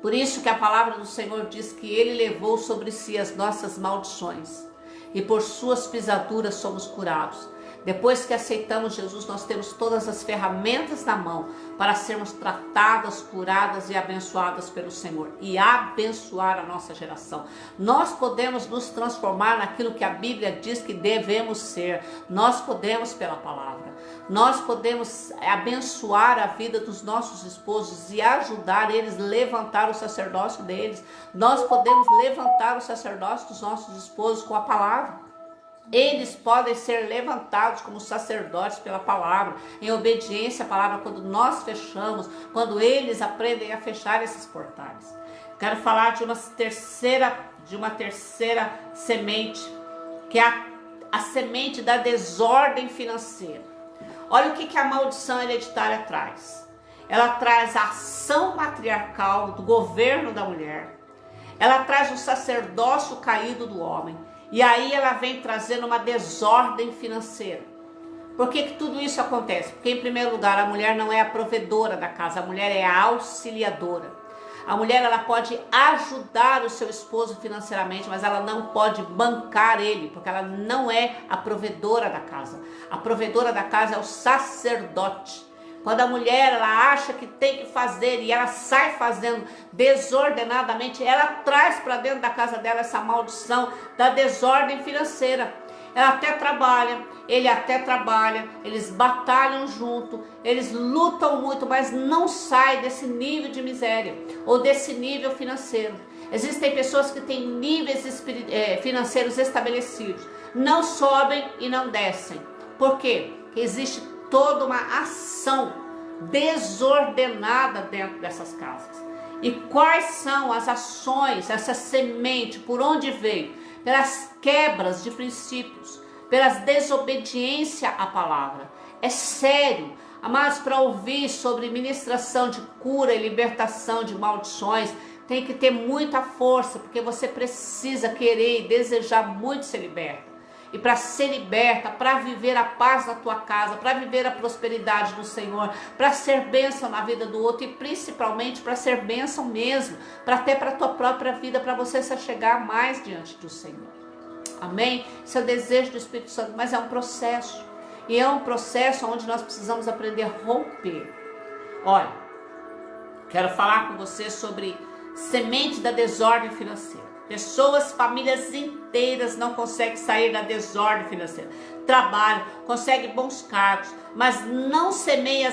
Por isso que a palavra do Senhor diz que Ele levou sobre si as nossas maldições e por suas pisaduras somos curados. Depois que aceitamos Jesus, nós temos todas as ferramentas na mão para sermos tratadas, curadas e abençoadas pelo Senhor e abençoar a nossa geração. Nós podemos nos transformar naquilo que a Bíblia diz que devemos ser. Nós podemos pela palavra. Nós podemos abençoar a vida dos nossos esposos e ajudar eles a levantar o sacerdócio deles. Nós podemos levantar o sacerdócio dos nossos esposos com a palavra. Eles podem ser levantados como sacerdotes pela palavra, em obediência à palavra, quando nós fechamos, quando eles aprendem a fechar esses portais. Quero falar de uma terceira semente, que é a semente da desordem financeira. Olha o que a maldição hereditária traz. Ela traz a ação matriarcal do governo da mulher. Ela traz o sacerdócio caído do homem. E aí ela vem trazendo uma desordem financeira. Por que tudo isso acontece? Porque, em primeiro lugar, a mulher não é a provedora da casa, a mulher é a auxiliadora. A mulher, ela pode ajudar o seu esposo financeiramente, mas ela não pode bancar ele, porque ela não é a provedora da casa. A provedora da casa é o sacerdote. Quando a mulher, ela acha que tem que fazer e ela sai fazendo desordenadamente, ela traz para dentro da casa dela essa maldição da desordem financeira. Ela até trabalha, ele até trabalha, eles batalham junto, eles lutam muito, mas não sai desse nível de miséria ou desse nível financeiro. Existem pessoas que têm níveis financeiros estabelecidos, não sobem e não descem. Por quê? Porque existe toda uma ação desordenada dentro dessas casas. E quais são as ações, essa semente, por onde veio? Pelas quebras de princípios, pelas desobediência à palavra. É sério, amados, para ouvir sobre ministração de cura e libertação de maldições, tem que ter muita força, porque você precisa querer e desejar muito ser liberta. E para ser liberta, para viver a paz na tua casa, para viver a prosperidade do Senhor, para ser bênção na vida do outro e principalmente para ser bênção mesmo, para até para a tua própria vida, para você se chegar mais diante do Senhor. Amém? Esse é o desejo do Espírito Santo, mas é um processo. E é um processo onde nós precisamos aprender a romper. Olha, quero falar com você sobre semente da desordem financeira. Pessoas, famílias inteiras não conseguem sair da desordem financeira. Trabalham, conseguem bons cargos, mas não semeiam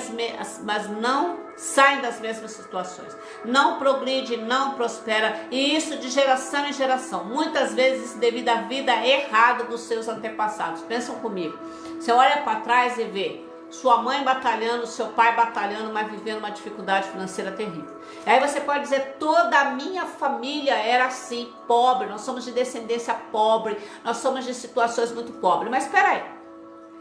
mas não saem das mesmas situações. Não progride, não prospera, e isso de geração em geração. Muitas vezes devido à vida errada dos seus antepassados. Pensam comigo. Você olha para trás e vê sua mãe batalhando, seu pai batalhando, mas vivendo uma dificuldade financeira terrível. E aí você pode dizer, toda a minha família era assim, pobre, nós somos de descendência pobre, nós somos de situações muito pobres. Mas espera aí,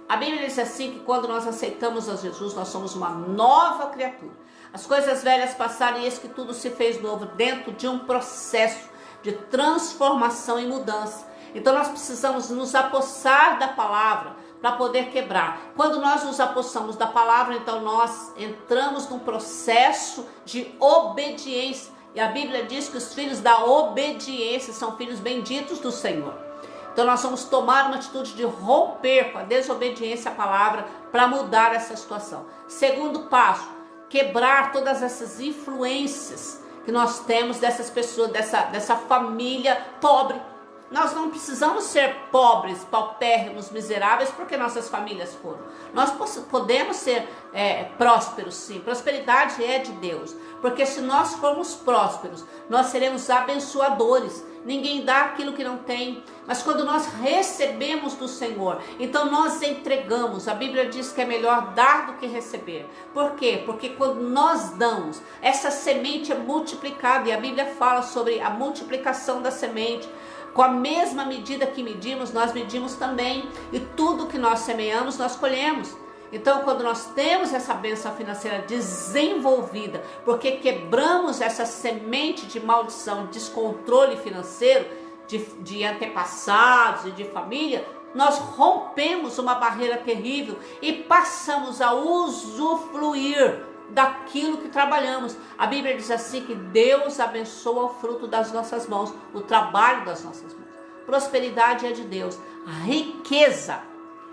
a Bíblia diz assim que quando nós aceitamos a Jesus, nós somos uma nova criatura. As coisas velhas passaram e eis que tudo se fez novo dentro de um processo de transformação e mudança. Então nós precisamos nos apossar da palavra para poder quebrar. Quando nós nos apossamos da palavra, então nós entramos num processo de obediência. E a Bíblia diz que os filhos da obediência são filhos benditos do Senhor. Então nós vamos tomar uma atitude de romper com a desobediência à palavra para mudar essa situação. Segundo passo, quebrar todas essas influências que nós temos dessas pessoas, dessa família pobre. Nós não precisamos ser pobres, paupérrimos, miseráveis, porque nossas famílias foram. Nós podemos ser prósperos, sim. Prosperidade é de Deus. Porque se nós formos prósperos, nós seremos abençoadores. Ninguém dá aquilo que não tem. Mas quando nós recebemos do Senhor, então nós entregamos. A Bíblia diz que é melhor dar do que receber. Por quê? Porque quando nós damos, essa semente é multiplicada. E a Bíblia fala sobre a multiplicação da semente. Com a mesma medida que medimos, nós medimos também. E tudo que nós semeamos, nós colhemos. Então, quando nós temos essa bênção financeira desenvolvida, porque quebramos essa semente de maldição, descontrole financeiro, de antepassados e de família, nós rompemos uma barreira terrível e passamos a usufruir daquilo que trabalhamos. A Bíblia diz assim que Deus abençoa o fruto das nossas mãos, o trabalho das nossas mãos. Prosperidade é de Deus. A riqueza,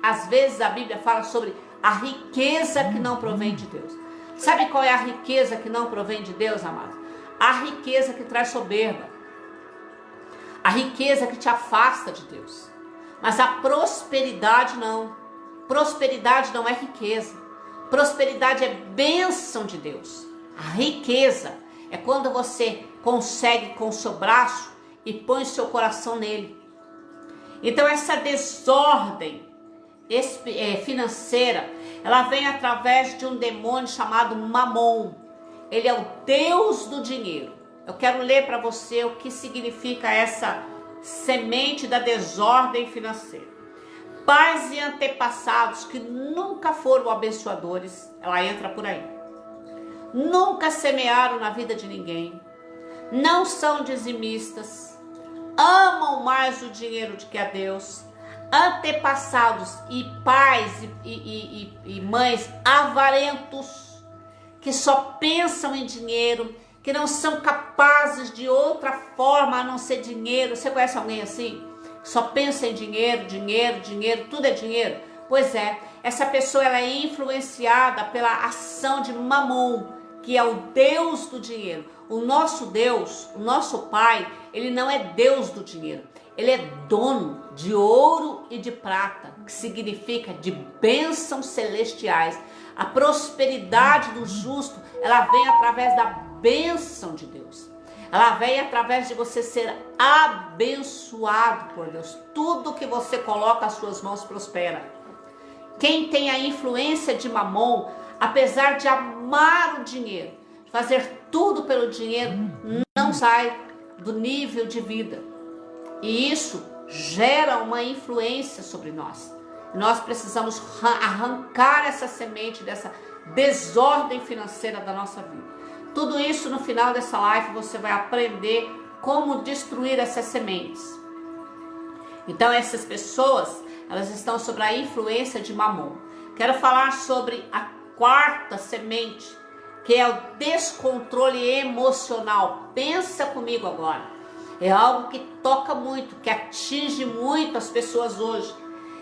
às vezes a Bíblia fala sobre a riqueza que não provém de Deus. Sabe qual é a riqueza que não provém de Deus, amado? A riqueza que traz soberba. A riqueza que te afasta de Deus. Mas a prosperidade não. Prosperidade não é riqueza. Prosperidade é bênção de Deus. A riqueza é quando você consegue com o seu braço e põe o seu coração nele. Então essa desordem financeira, ela vem através de um demônio chamado Mamon. Ele é o Deus do dinheiro. Eu quero ler para você o que significa essa semente da desordem financeira. Pais e antepassados que nunca foram abençoadores, ela entra por aí. Nunca semearam na vida de ninguém. Não são dizimistas. Amam mais o dinheiro do que a Deus. Antepassados e pais e mães avarentos, que só pensam em dinheiro, que não são capazes de outra forma a não ser dinheiro. Você conhece alguém assim? Só pensa em dinheiro, dinheiro, dinheiro, tudo é dinheiro? Pois é, essa pessoa ela é influenciada pela ação de Mamon, que é o Deus do dinheiro. O nosso Deus, o nosso Pai, ele não é Deus do dinheiro. Ele é dono de ouro e de prata, que significa de bênçãos celestiais. A prosperidade do justo, ela vem através da bênção de Deus. Ela vem através de você ser abençoado por Deus. Tudo que você coloca as suas mãos prospera. Quem tem a influência de Mamon, apesar de amar o dinheiro, fazer tudo pelo dinheiro, não sai do nível de vida. E isso gera uma influência sobre nós. Nós precisamos arrancar essa semente dessa desordem financeira da nossa vida. Tudo isso no final dessa live você vai aprender como destruir essas sementes. Então essas pessoas, elas estão sob a influência de Mamon. Quero falar sobre a quarta semente, que é o descontrole emocional. Pensa comigo agora. É algo que toca muito, que atinge muito as pessoas hoje.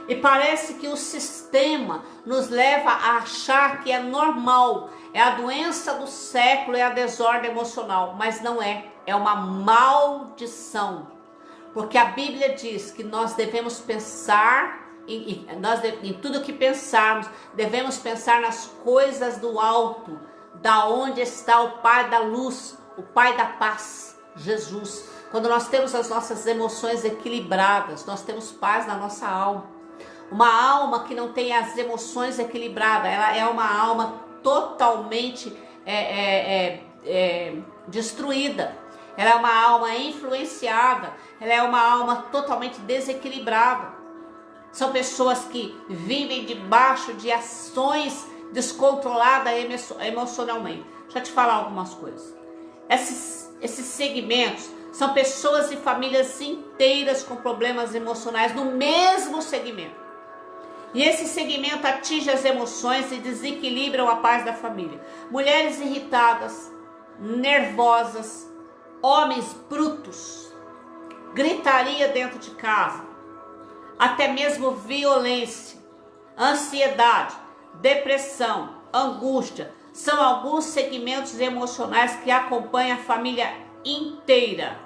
E parece que o sistema nos leva a achar que é normal. É a doença do século, é a desordem emocional. Mas não é. É uma maldição. Porque a Bíblia diz que nós devemos pensar, em tudo que pensarmos, devemos pensar nas coisas do alto, da onde está o Pai da luz, o Pai da paz, Jesus. Quando nós temos as nossas emoções equilibradas, nós temos paz na nossa alma. Uma alma que não tem as emoções equilibradas, ela é uma alma totalmente destruída. Ela é uma alma influenciada, ela é uma alma totalmente desequilibrada. São pessoas que vivem debaixo de ações descontroladas emocionalmente. Deixa eu te falar algumas coisas. Esses segmentos são pessoas e famílias inteiras com problemas emocionais no mesmo segmento. E esse segmento atinge as emoções e desequilibram a paz da família. Mulheres irritadas, nervosas, homens brutos, gritaria dentro de casa, até mesmo violência, ansiedade, depressão, angústia, são alguns segmentos emocionais que acompanham a família inteira.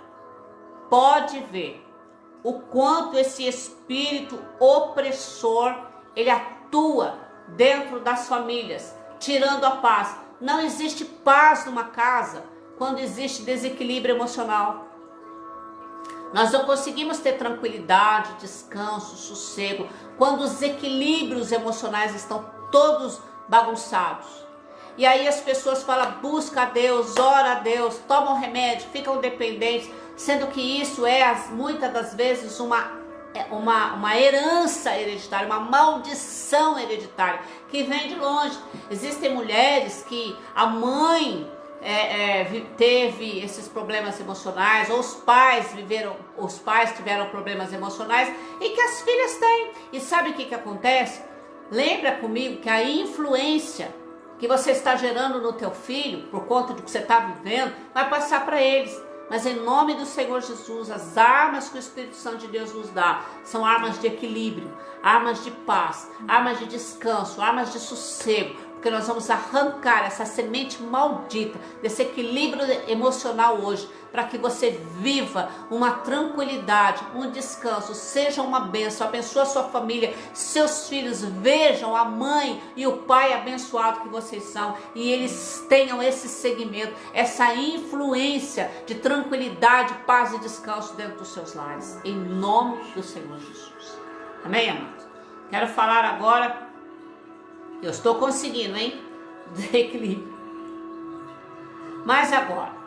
Pode ver o quanto esse espírito opressor, ele atua dentro das famílias, tirando a paz. Não existe paz numa casa quando existe desequilíbrio emocional. Nós não conseguimos ter tranquilidade, descanso, sossego, quando os equilíbrios emocionais estão todos bagunçados. E aí as pessoas falam, busca a Deus, ora a Deus, tomam remédio, ficam dependentes, sendo que isso é muitas das vezes uma herança hereditária, uma maldição hereditária, que vem de longe. Existem mulheres que a mãe teve esses problemas emocionais, ou os pais tiveram problemas emocionais, e que as filhas têm. E sabe o que acontece? Lembra comigo que a influência que você está gerando no teu filho, por conta do que você está vivendo, vai passar para eles. Mas em nome do Senhor Jesus, as armas que o Espírito Santo de Deus nos dá são armas de equilíbrio, armas de paz, armas de descanso, armas de sossego. porque nós vamos arrancar essa semente maldita, desse equilíbrio emocional hoje, para que você viva uma tranquilidade, um descanso, seja uma bênção, abençoa a sua família, seus filhos vejam a mãe e o pai abençoado que vocês são, e eles tenham esse segmento, essa influência de tranquilidade, paz e descanso dentro dos seus lares, em nome do Senhor Jesus. Amém, amados? Quero falar agora, eu estou conseguindo, hein, de equilíbrio, mas agora,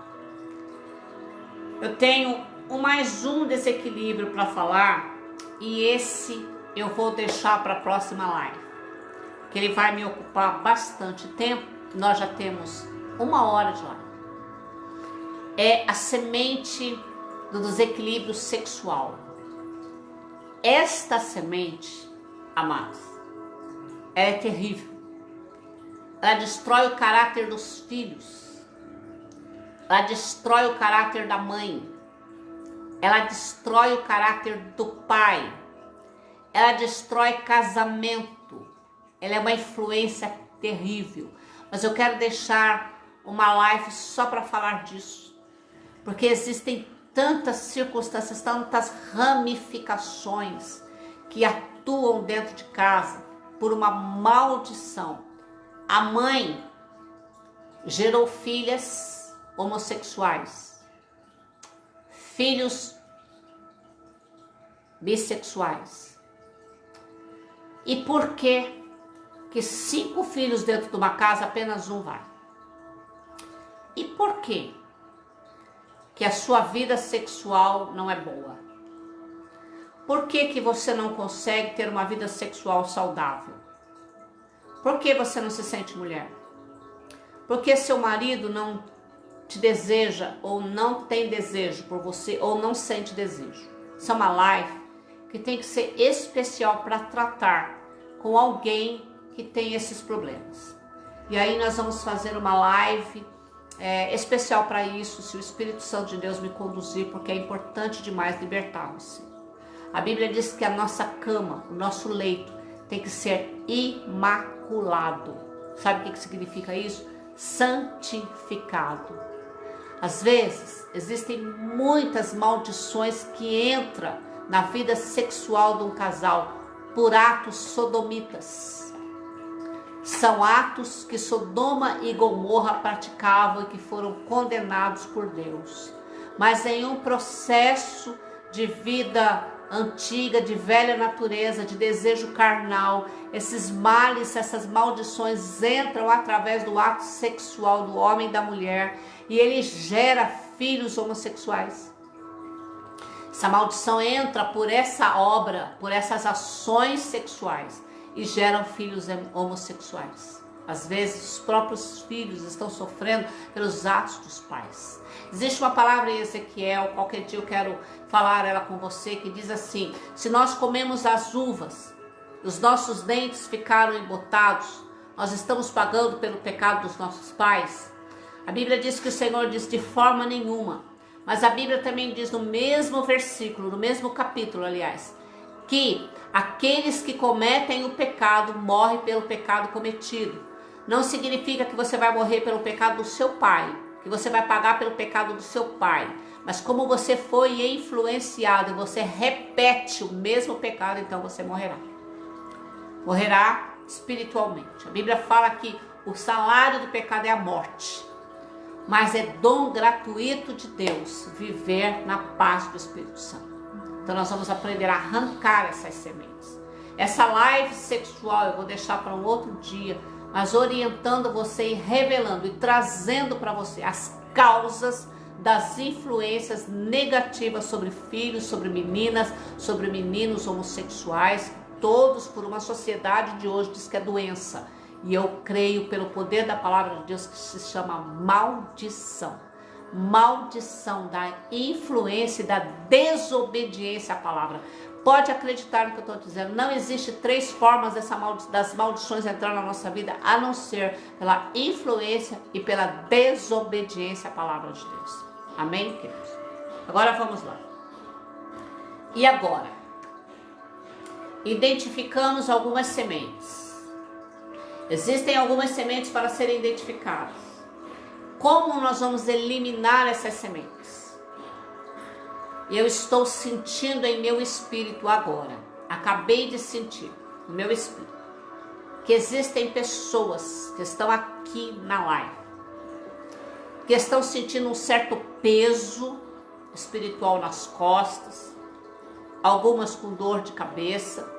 eu tenho mais um desequilíbrio para falar, e esse eu vou deixar para a próxima live, que ele vai me ocupar bastante tempo. Nós já temos 1 hora de live. É a semente do desequilíbrio sexual. Esta semente, amados, ela é terrível. Ela destrói o caráter dos filhos. Ela destrói o caráter da mãe. Ela destrói o caráter do pai. Ela destrói casamento. Ela é uma influência terrível. Mas eu quero deixar uma live só para falar disso. Porque existem tantas circunstâncias, tantas ramificações que atuam dentro de casa por uma maldição. A mãe gerou filhas homossexuais, filhos bissexuais. E por que 5 filhos dentro de uma casa apenas um vai? E por que a sua vida sexual não é boa? Por que você não consegue ter uma vida sexual saudável? Por que você não se sente mulher? Por que seu marido não te deseja ou não tem desejo por você ou não sente desejo? Isso é uma live que tem que ser especial para tratar com alguém que tem esses problemas. E aí nós vamos fazer uma live especial para isso, se o Espírito Santo de Deus me conduzir, porque é importante demais libertar você. A Bíblia diz que a nossa cama, o nosso leito, tem que ser imaculado. Sabe o que significa isso? Santificado. Às vezes, existem muitas maldições que entram na vida sexual de um casal por atos sodomitas. São atos que Sodoma e Gomorra praticavam e que foram condenados por Deus. Mas em um processo de vida antiga, de velha natureza, de desejo carnal, esses males, essas maldições entram através do ato sexual do homem e da mulher, e ele gera filhos homossexuais. Essa maldição entra por essa obra, por essas ações sexuais, e geram filhos homossexuais. Às vezes os próprios filhos estão sofrendo pelos atos dos pais. Existe uma palavra em Ezequiel, qualquer dia eu quero falar ela com você, que diz assim: se nós comemos as uvas, os nossos dentes ficaram embotados, nós estamos pagando pelo pecado dos nossos pais? A Bíblia diz que o Senhor diz de forma nenhuma. Mas a Bíblia também diz no mesmo versículo, no mesmo capítulo, aliás, que aqueles que cometem o pecado morrem pelo pecado cometido. Não significa que você vai morrer pelo pecado do seu pai, que você vai pagar pelo pecado do seu pai. Mas como você foi influenciado e você repete o mesmo pecado, então você morrerá. Morrerá espiritualmente. A Bíblia fala que o salário do pecado é a morte. Mas é dom gratuito de Deus viver na paz do Espírito Santo. Então nós vamos aprender a arrancar essas sementes. Essa live sexual eu vou deixar para um outro dia, mas orientando você e revelando e trazendo para você as causas das influências negativas sobre filhos, sobre meninas, sobre meninos homossexuais, todos por uma sociedade de hoje diz que é doença. E eu creio pelo poder da palavra de Deus que se chama maldição. Maldição da influência e da desobediência à palavra. Pode acreditar no que eu estou dizendo. Não existe 3 formas das maldições entrar na nossa vida, a não ser pela influência e pela desobediência à palavra de Deus. Amém, queridos? Agora vamos lá. E agora? Identificamos algumas sementes. Existem algumas sementes para serem identificadas. Como nós vamos eliminar essas sementes? Eu estou sentindo em meu espírito agora, acabei de sentir no meu espírito, que existem pessoas que estão aqui na live, que estão sentindo um certo peso espiritual nas costas, algumas com dor de cabeça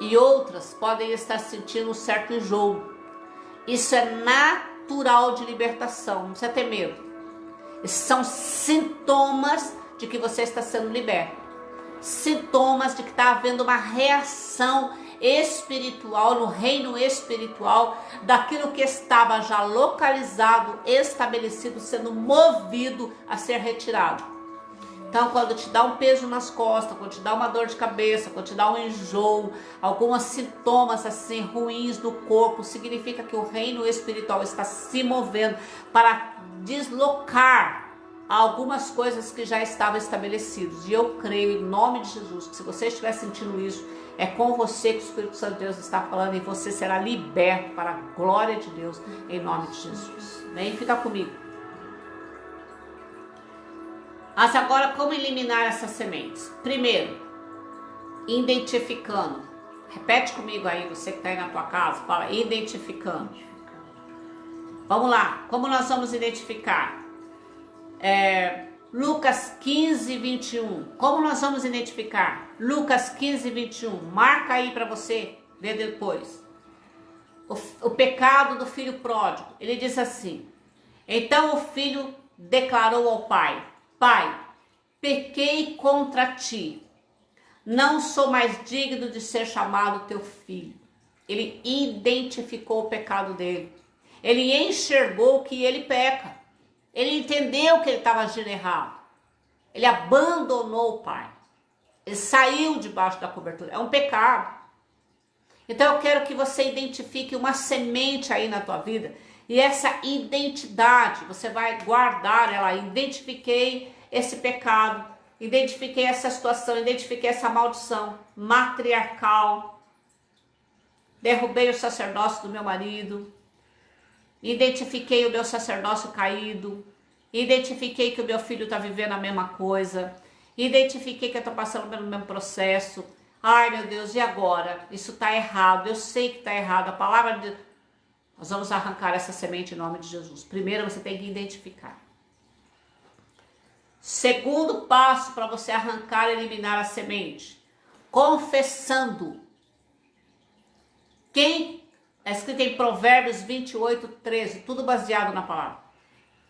e outras podem estar sentindo um certo enjoo. Isso é natural de libertação, não precisa ter medo. Esses são sintomas de que você está sendo liberto. Sintomas de que está havendo uma reação espiritual, no reino espiritual, daquilo que estava já localizado, estabelecido, sendo movido a ser retirado. Então, quando te dá um peso nas costas, quando te dá uma dor de cabeça, quando te dá um enjoo, alguns sintomas assim ruins do corpo, significa que o reino espiritual está se movendo para deslocar algumas coisas que já estavam estabelecidas. E eu creio em nome de Jesus que se você estiver sentindo isso, é com você que o Espírito Santo de Deus está falando e você será liberto para a glória de Deus em nome de Jesus. Vem, fica comigo. Mas agora, como eliminar essas sementes? Primeiro, identificando. Repete comigo aí, você que está aí na tua casa, fala, identificando. Vamos lá, como nós vamos identificar? Lucas 15, 21. Como nós vamos identificar? Lucas 15, 21. Marca aí para você ver depois. O pecado do filho pródigo. Ele diz assim: então o filho declarou ao pai: Pai, pequei contra ti, não sou mais digno de ser chamado teu filho. Ele identificou o pecado dele, ele enxergou que ele peca, ele entendeu que ele estava agindo errado, ele abandonou o pai, ele saiu debaixo da cobertura, é um pecado. Então eu quero que você identifique uma semente aí na tua vida. E essa identidade, você vai guardar ela. Identifiquei esse pecado, identifiquei essa situação, identifiquei essa maldição matriarcal. Derrubei o sacerdócio do meu marido. Identifiquei o meu sacerdócio caído. Identifiquei que o meu filho está vivendo a mesma coisa. Identifiquei que eu estou passando pelo mesmo processo. Ai, meu Deus, e agora? Isso está errado. Eu sei que está errado. A palavra de Deus... Nós vamos arrancar essa semente em nome de Jesus. Primeiro você tem que identificar. Segundo passo para você arrancar e eliminar a semente. Confessando. Quem é escrito em Provérbios 28, 13. Tudo baseado na palavra.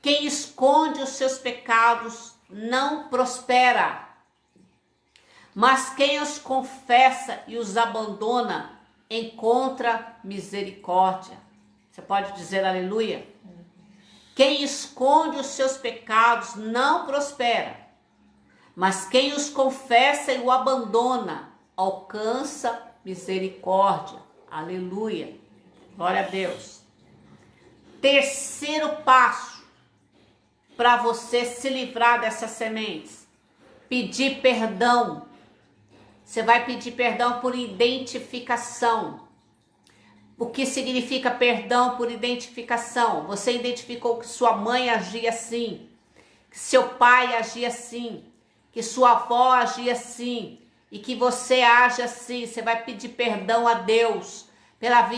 Quem esconde os seus pecados não prospera. Mas quem os confessa e os abandona encontra misericórdia. Você pode dizer aleluia? Quem esconde os seus pecados não prospera, mas quem os confessa e o abandona alcança misericórdia. Aleluia. Glória a Deus. Terceiro passo para você se livrar dessas sementes: pedir perdão. Você vai pedir perdão por identificação. O que significa perdão por identificação? Você identificou que sua mãe agia assim, que seu pai agia assim, que sua avó agia assim, e que você age assim. Você vai pedir perdão a Deus pela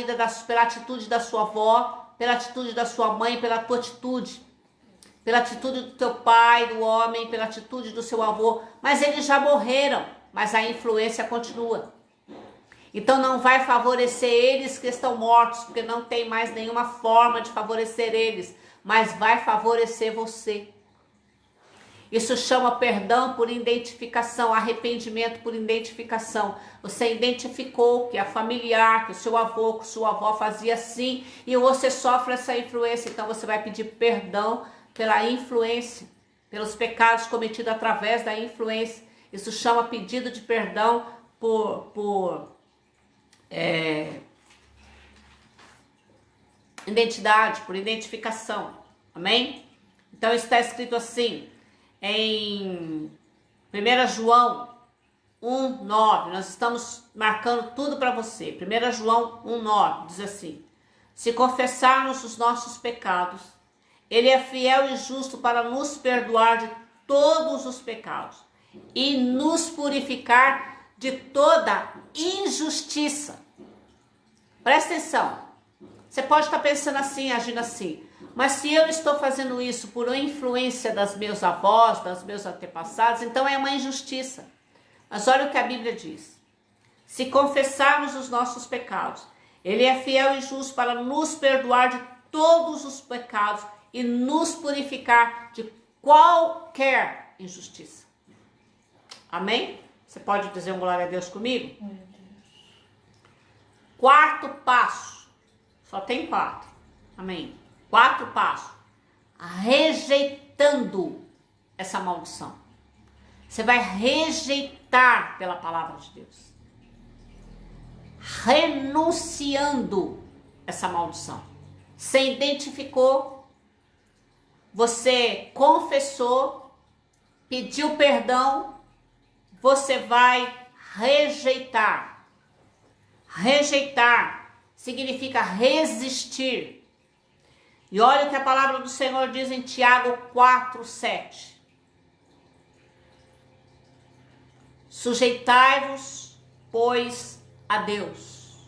pela atitude da sua avó, pela atitude da sua mãe, pela tua atitude, pela atitude do teu pai, do homem, pela atitude do seu avô. Mas eles já morreram, mas a influência continua. Então não vai favorecer eles que estão mortos, porque não tem mais nenhuma forma de favorecer eles, mas vai favorecer você. Isso chama perdão por identificação, arrependimento por identificação. Você identificou que a familiar, que o seu avô, que sua avó fazia assim, e você sofre essa influência, então você vai pedir perdão pela influência, pelos pecados cometidos através da influência. Isso chama pedido de perdão por identidade, por identificação. Amém? Então está escrito assim em 1 João 1:9. Nós estamos marcando tudo para você. 1 João 1:9 diz assim: Se confessarmos os nossos pecados, Ele é fiel e justo para nos perdoar de todos os pecados e nos purificar de toda injustiça. Presta atenção. Você pode estar pensando assim, agindo assim. Mas se eu estou fazendo isso por influência das meus avós, dos meus antepassados, então é uma injustiça. Mas olha o que a Bíblia diz. Se confessarmos os nossos pecados, Ele é fiel e justo para nos perdoar de todos os pecados e nos purificar de qualquer injustiça. Amém? Você pode dizer um glória a Deus comigo? Quarto passo. Só tem 4. Amém? 4 passos. Rejeitando essa maldição. Você vai rejeitar pela palavra de Deus. Renunciando essa maldição. Você identificou, você confessou, pediu perdão, você vai rejeitar. Rejeitar significa resistir. E olha o que a palavra do Senhor diz em Tiago 4:7. Sujeitai-vos, pois, a Deus.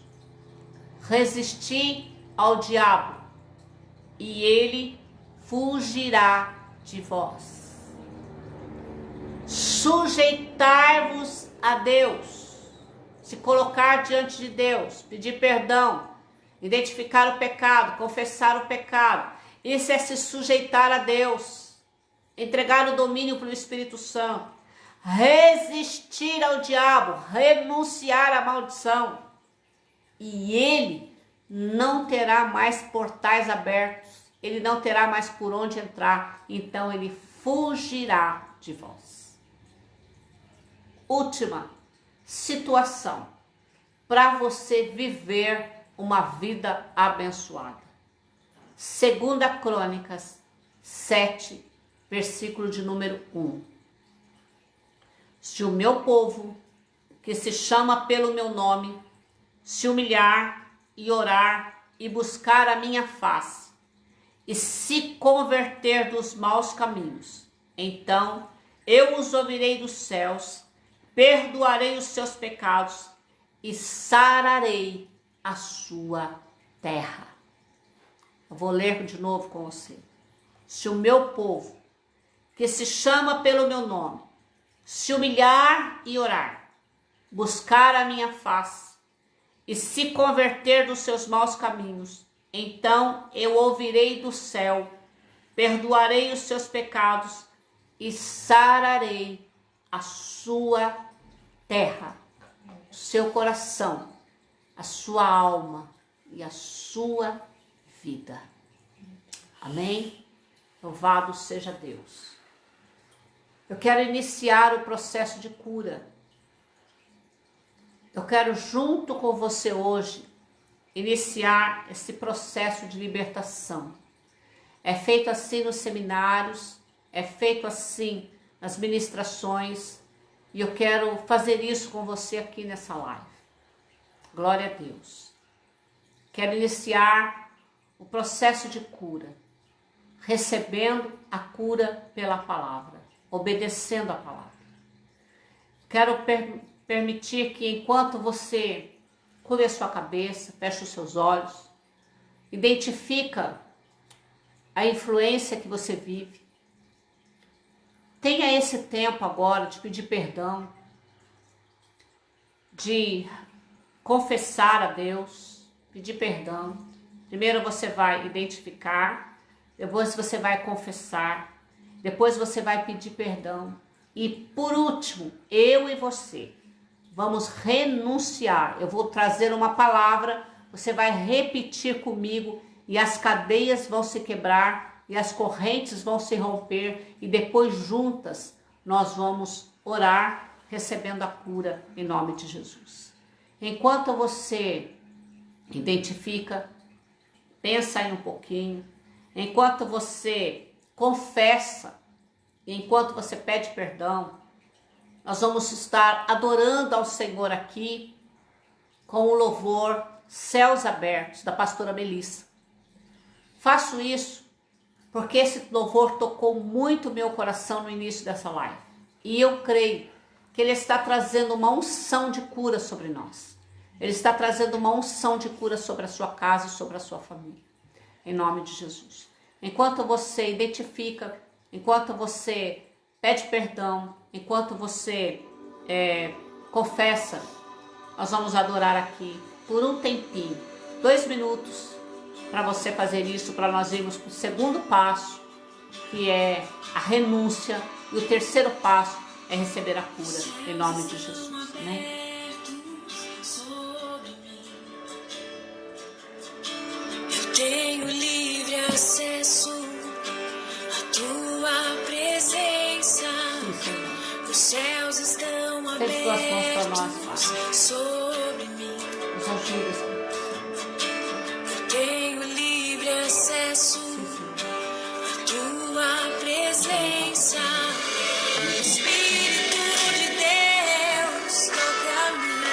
Resisti ao diabo, e ele fugirá de vós. Sujeitar-vos a Deus. Se colocar diante de Deus, pedir perdão, identificar o pecado, confessar o pecado. Isso é se sujeitar a Deus. Entregar o domínio para o Espírito Santo. Resistir ao diabo, renunciar à maldição. E ele não terá mais portais abertos, ele não terá mais por onde entrar, então ele fugirá de vós. Última situação para você viver uma vida abençoada. 2 Crônicas 7, versículo de número 1. Se o meu povo, que se chama pelo meu nome, se humilhar e orar e buscar a minha face, e se converter dos maus caminhos, então eu os ouvirei dos céus, perdoarei os seus pecados e sararei a sua terra. Eu vou ler de novo com você. Se o meu povo, que se chama pelo meu nome, se humilhar e orar, buscar a minha face e se converter dos seus maus caminhos, então eu ouvirei do céu, perdoarei os seus pecados e sararei a sua terra, o seu coração, a sua alma e a sua vida. Amém? Louvado seja Deus. Eu quero iniciar o processo de cura. Eu quero, junto com você hoje, iniciar esse processo de libertação. É feito assim nos seminários, é feito assim nas ministrações, e eu quero fazer isso com você aqui nessa live. Glória a Deus. Quero iniciar o processo de cura, recebendo a cura pela palavra, obedecendo a palavra. Quero permitir que enquanto você cure a sua cabeça, feche os seus olhos, identifica a influência que você vive, tenha esse tempo agora de pedir perdão, de confessar a Deus, pedir perdão. Primeiro você vai identificar, depois você vai confessar, depois você vai pedir perdão. E por último, eu e você vamos renunciar. Eu vou trazer uma palavra, você vai repetir comigo e as cadeias vão se quebrar e as correntes vão se romper e depois juntas nós vamos orar recebendo a cura em nome de Jesus. Enquanto você identifica, pensa aí um pouquinho, enquanto você confessa, enquanto você pede perdão, nós vamos estar adorando ao Senhor aqui com o louvor Céus Abertos, da pastora Melissa. Faço isso porque esse louvor tocou muito meu coração no início dessa live. E eu creio que ele está trazendo uma unção de cura sobre nós. Ele está trazendo uma unção de cura sobre a sua casa e sobre a sua família. Em nome de Jesus. Enquanto você identifica, enquanto você pede perdão, enquanto você confessa, nós vamos adorar aqui por um tempinho, 2 minutos, para você fazer isso, para nós irmos para o segundo passo, que é a renúncia, e o terceiro passo é receber a cura, em nome de Jesus. Amém? Eu tenho livre acesso à tua presença. Os céus estão abertos sobre mim. Nos ajuda, Senhor. Eu tenho livre acesso à tua presença. O Espírito de Deus toca-me.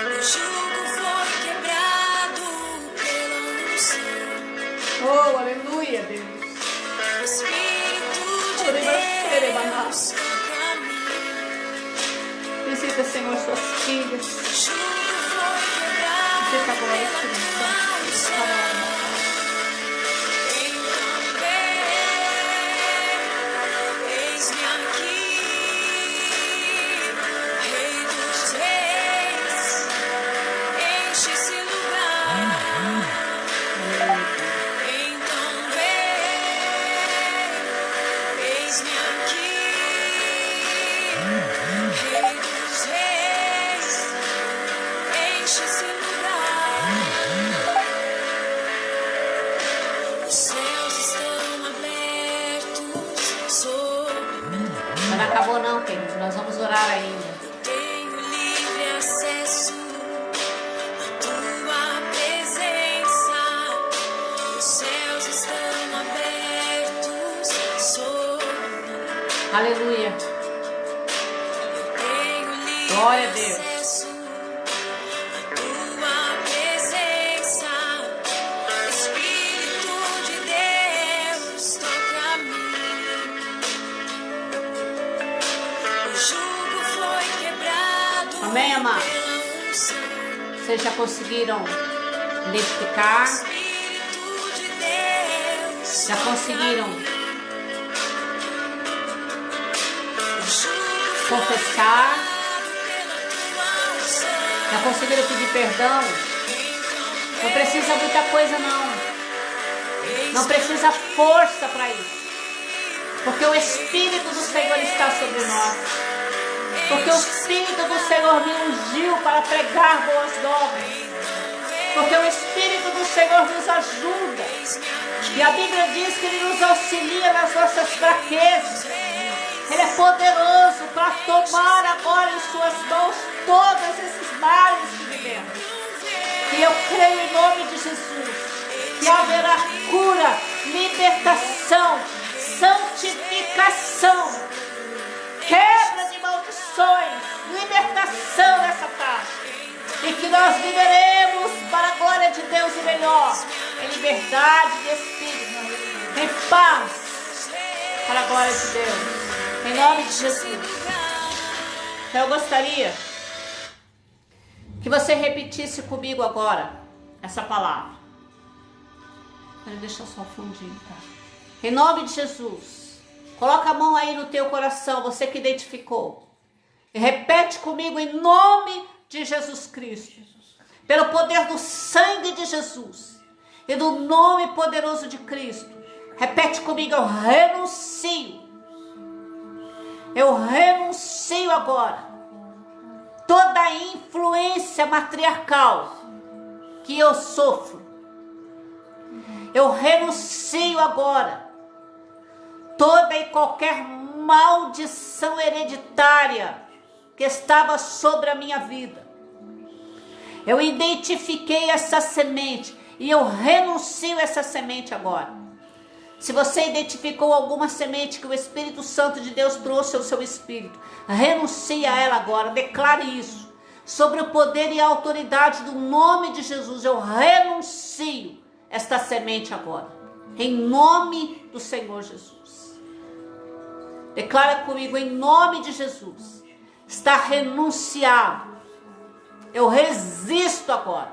O jugo foi quebrado pela unção. Oh, aleluia, Deus. O Espírito de Deus toca-me. Visita, Senhor, suas filhas. O jugo foi quebrado Visita agora, pela Espírito tua Santo. unção. Então vem, eis-me aqui, Rei dos Reis, enche esse lugar. Então vem, eis-me aqui, Rei dos Reis, enche esse lugar. Os céus estão abertos sobre mim. Mas não acabou não, queridos. Nós vamos orar ainda. Tenho livre acesso à tua presença. Os céus estão abertos sobre mim. Aleluia. Tenho livre Glória a Deus. acesso à tua presença. Espírito de Deus toca-me. O jugo foi quebrado. Amém, amado? Pela unção. Vocês já conseguiram identificar? Espírito de Deus Já conseguiram O jugo confessar? pela tua unção. Já conseguiram pedir perdão? Não precisa muita coisa não. Não precisa força para isso. Porque o Espírito do Senhor está sobre nós. Porque o Espírito do Senhor me ungiu para pregar boas novas. Porque o Espírito do Senhor nos ajuda. E a Bíblia diz que Ele nos auxilia nas nossas fraquezas. Ele é poderoso para tomar agora em suas mãos todos esses males que vivemos. E eu creio em nome de Jesus que haverá cura, libertação, santificação, quebra de maldições, libertação nessa tarde. E que nós viveremos para a glória de Deus e melhor, em liberdade de espírito, em paz, para a glória de Deus. Em nome de Jesus. Então eu gostaria que você repetisse comigo agora essa palavra. Deixa só o fundinho, tá? Em nome de Jesus. Coloca a mão aí no teu coração, você que identificou. E repete comigo em nome de Jesus Cristo. Pelo poder do sangue de Jesus e do nome poderoso de Cristo. Repete comigo, eu renuncio. Eu renuncio agora toda a influência matriarcal que eu sofro. Eu renuncio agora toda e qualquer maldição hereditária que estava sobre a minha vida. Eu identifiquei essa semente e eu renuncio essa semente agora. Se você identificou alguma semente que o Espírito Santo de Deus trouxe ao seu espírito, renuncie a ela agora, declare isso. sobre o poder e a autoridade do nome de Jesus, eu renuncio esta semente agora, em nome do Senhor Jesus. Declara comigo, em nome de Jesus, está renunciado. Eu resisto agora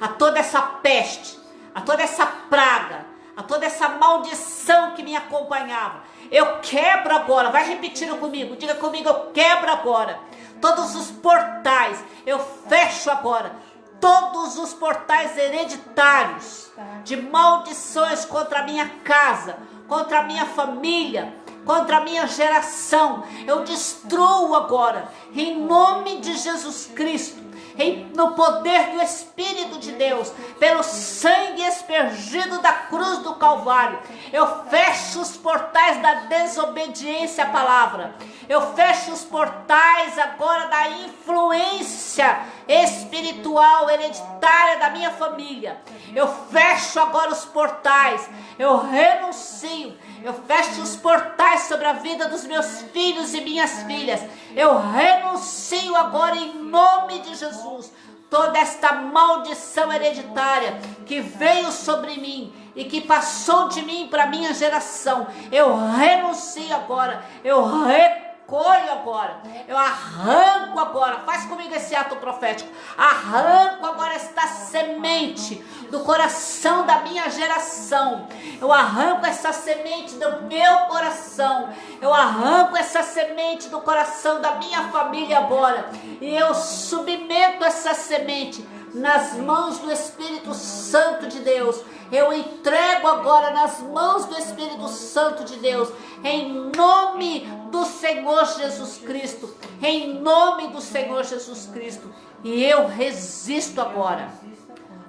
a toda essa peste, a toda essa praga, a toda essa maldição que me acompanhava. Eu quebro agora, vai repetindo comigo, diga comigo, eu quebro agora todos os portais, eu fecho agora todos os portais hereditários de maldições contra a minha casa, contra a minha família, contra a minha geração. Eu destruo agora, em nome de Jesus Cristo, no poder do Espírito de Deus, pelo sangue aspergido da cruz do Calvário. Eu fecho os portais da desobediência à palavra. Eu fecho os portais agora da influência espiritual hereditária da minha família. Eu fecho agora os portais. Eu renuncio. Eu fecho os portais sobre a vida dos meus filhos e minhas filhas. Eu renuncio agora em nome de Jesus toda esta maldição hereditária que veio sobre mim e que passou de mim para minha geração. Eu renuncio agora. Eu recolho agora. Eu arranco agora. Faz comigo esse ato profético. Arranco agora esta semente do coração da minha geração. Eu arranco essa semente do meu coração. Eu arranco essa semente do coração da minha família agora. E eu submeto essa semente nas mãos do Espírito Santo de Deus. Eu entrego agora nas mãos do Espírito Santo de Deus, em nome do Senhor Jesus Cristo, em nome do Senhor Jesus Cristo. E eu resisto agora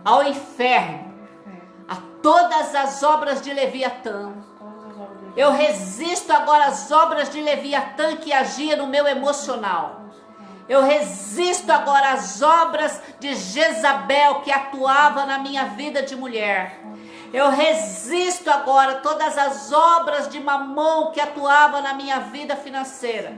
ao inferno, a todas as obras de Leviatã. Eu resisto agora às obras de Leviatã que agia no meu emocional. Eu resisto agora às obras de Jezabel que atuava na minha vida de mulher. Eu resisto agora todas as obras de Mamon que atuava na minha vida financeira.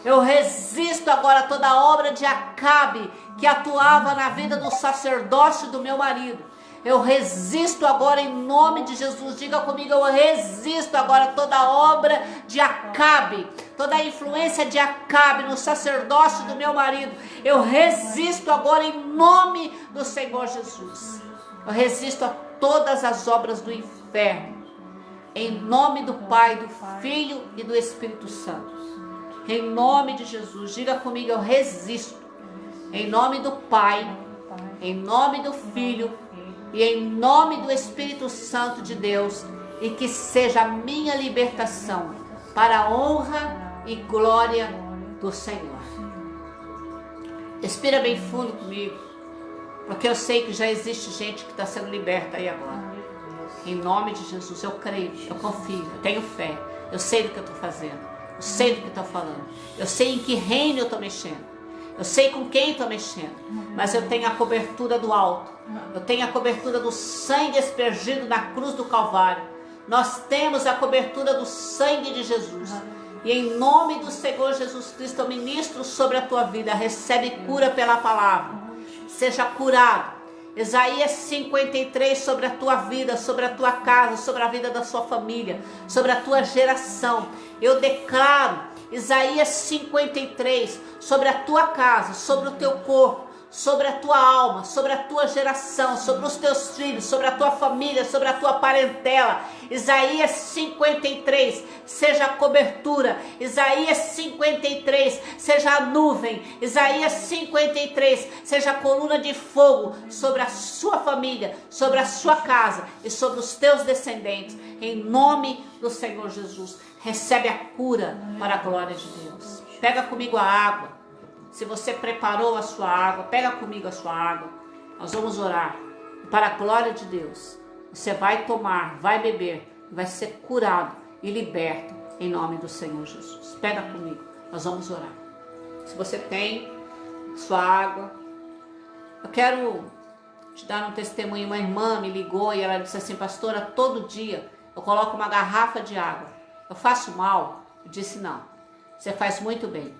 Eu resisto agora toda a obra de Acabe que atuava na vida do sacerdócio do meu marido. Eu resisto agora em nome de Jesus. Diga comigo, eu resisto agora toda a obra de Acabe, toda a influência de Acabe no sacerdócio do meu marido. Eu resisto agora em nome do Senhor Jesus. Eu resisto a todas as obras do inferno, em nome do Pai, do Filho e do Espírito Santo. Em nome de Jesus, diga comigo, eu resisto. Em nome do Pai, em nome do Filho e em nome do Espírito Santo de Deus, e que seja a minha libertação para a honra e glória do Senhor. Respira bem fundo comigo, porque eu sei que já existe gente que está sendo liberta aí agora. Em nome de Jesus, eu creio, eu confio, eu tenho fé, eu sei do que eu estou fazendo, eu sei do que estou falando, eu sei em que reino eu estou mexendo. Eu sei com quem estou mexendo, mas eu tenho a cobertura do alto. Eu tenho a cobertura do sangue aspergido na cruz do Calvário. Nós temos a cobertura do sangue de Jesus. E em nome do Senhor Jesus Cristo, eu ministro sobre a tua vida. Recebe cura pela palavra. Seja curado. Isaías 53 sobre a tua vida, sobre a tua casa, sobre a vida da sua família, sobre a tua geração. Eu declaro Isaías 53 sobre a tua casa, sobre o teu corpo, sobre a tua alma, sobre a tua geração, sobre os teus filhos, sobre a tua família, sobre a tua parentela. Isaías 53 seja a cobertura. Isaías 53 seja a nuvem. Isaías 53 seja a coluna de fogo sobre a sua família, sobre a sua casa e sobre os teus descendentes. Em nome do Senhor Jesus, recebe a cura para a glória de Deus. Pega comigo a água. Se você preparou a sua água, pega comigo a sua água. Nós vamos orar. Para a glória de Deus, você vai tomar, vai beber, vai ser curado e liberto em nome do Senhor Jesus. Pega comigo, nós vamos orar. Se você tem sua água, eu quero te dar um testemunho. Uma irmã me ligou e ela disse assim: pastora, todo dia eu coloco uma garrafa de água. Eu faço mal? Eu disse: não, você faz muito bem.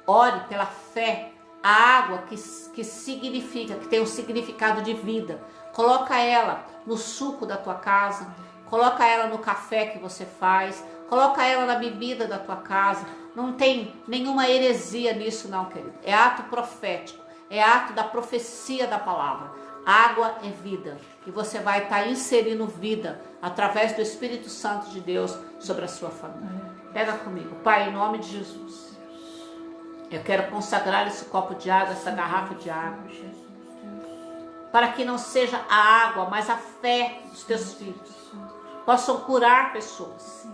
Ore pela fé A água que significa, que tem um significado de vida. Coloca ela no suco da tua casa, coloca ela no café que você faz, coloca ela na bebida da tua casa. Não tem nenhuma heresia nisso não, querido. É ato profético, é ato da profecia da palavra. Água é vida, e você vai estar inserindo vida através do Espírito Santo de Deus sobre a sua família. Pega comigo. Pai, em nome de Jesus, eu quero consagrar esse copo de água, essa garrafa de água, para que não seja a água, mas a fé dos teus filhos possam curar pessoas,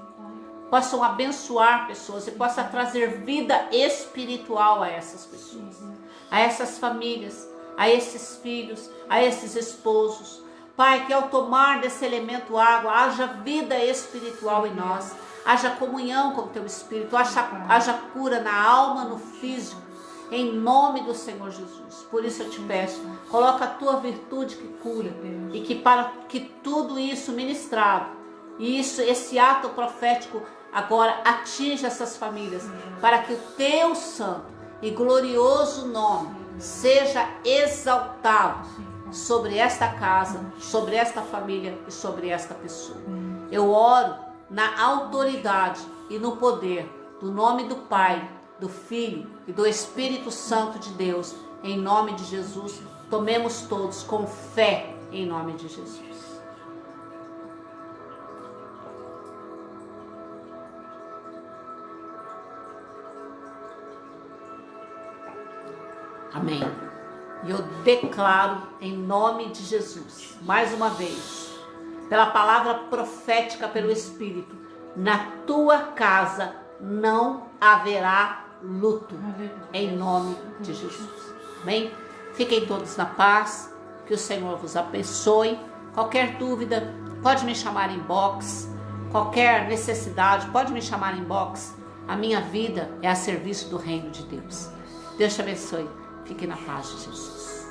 possam abençoar pessoas e possa trazer vida espiritual a essas pessoas, a essas famílias, a esses filhos, a esses esposos. Pai, que ao tomar desse elemento água, haja vida espiritual em nós, haja comunhão com o teu Espírito, haja cura na alma, no físico, em nome do Senhor Jesus. Por isso eu te peço, coloca a tua virtude que cura, e que para que tudo isso ministrado, e esse ato profético agora atinja essas famílias, para que o teu santo e glorioso nome seja exaltado sobre esta casa, sobre esta família e sobre esta pessoa. Eu oro na autoridade e no poder do nome do Pai, do Filho e do Espírito Santo de Deus, em nome de Jesus. Tomemos todos com fé em nome de Jesus. Amém. E eu declaro em nome de Jesus, mais uma vez, pela palavra profética, pelo Espírito, na tua casa não haverá luto, em nome de Jesus. Amém? Fiquem todos na paz, que o Senhor vos abençoe. Qualquer dúvida, pode me chamar em inbox. Qualquer necessidade, pode me chamar em inbox. A minha vida é a serviço do reino de Deus. Deus te abençoe. Fique na paz de Jesus.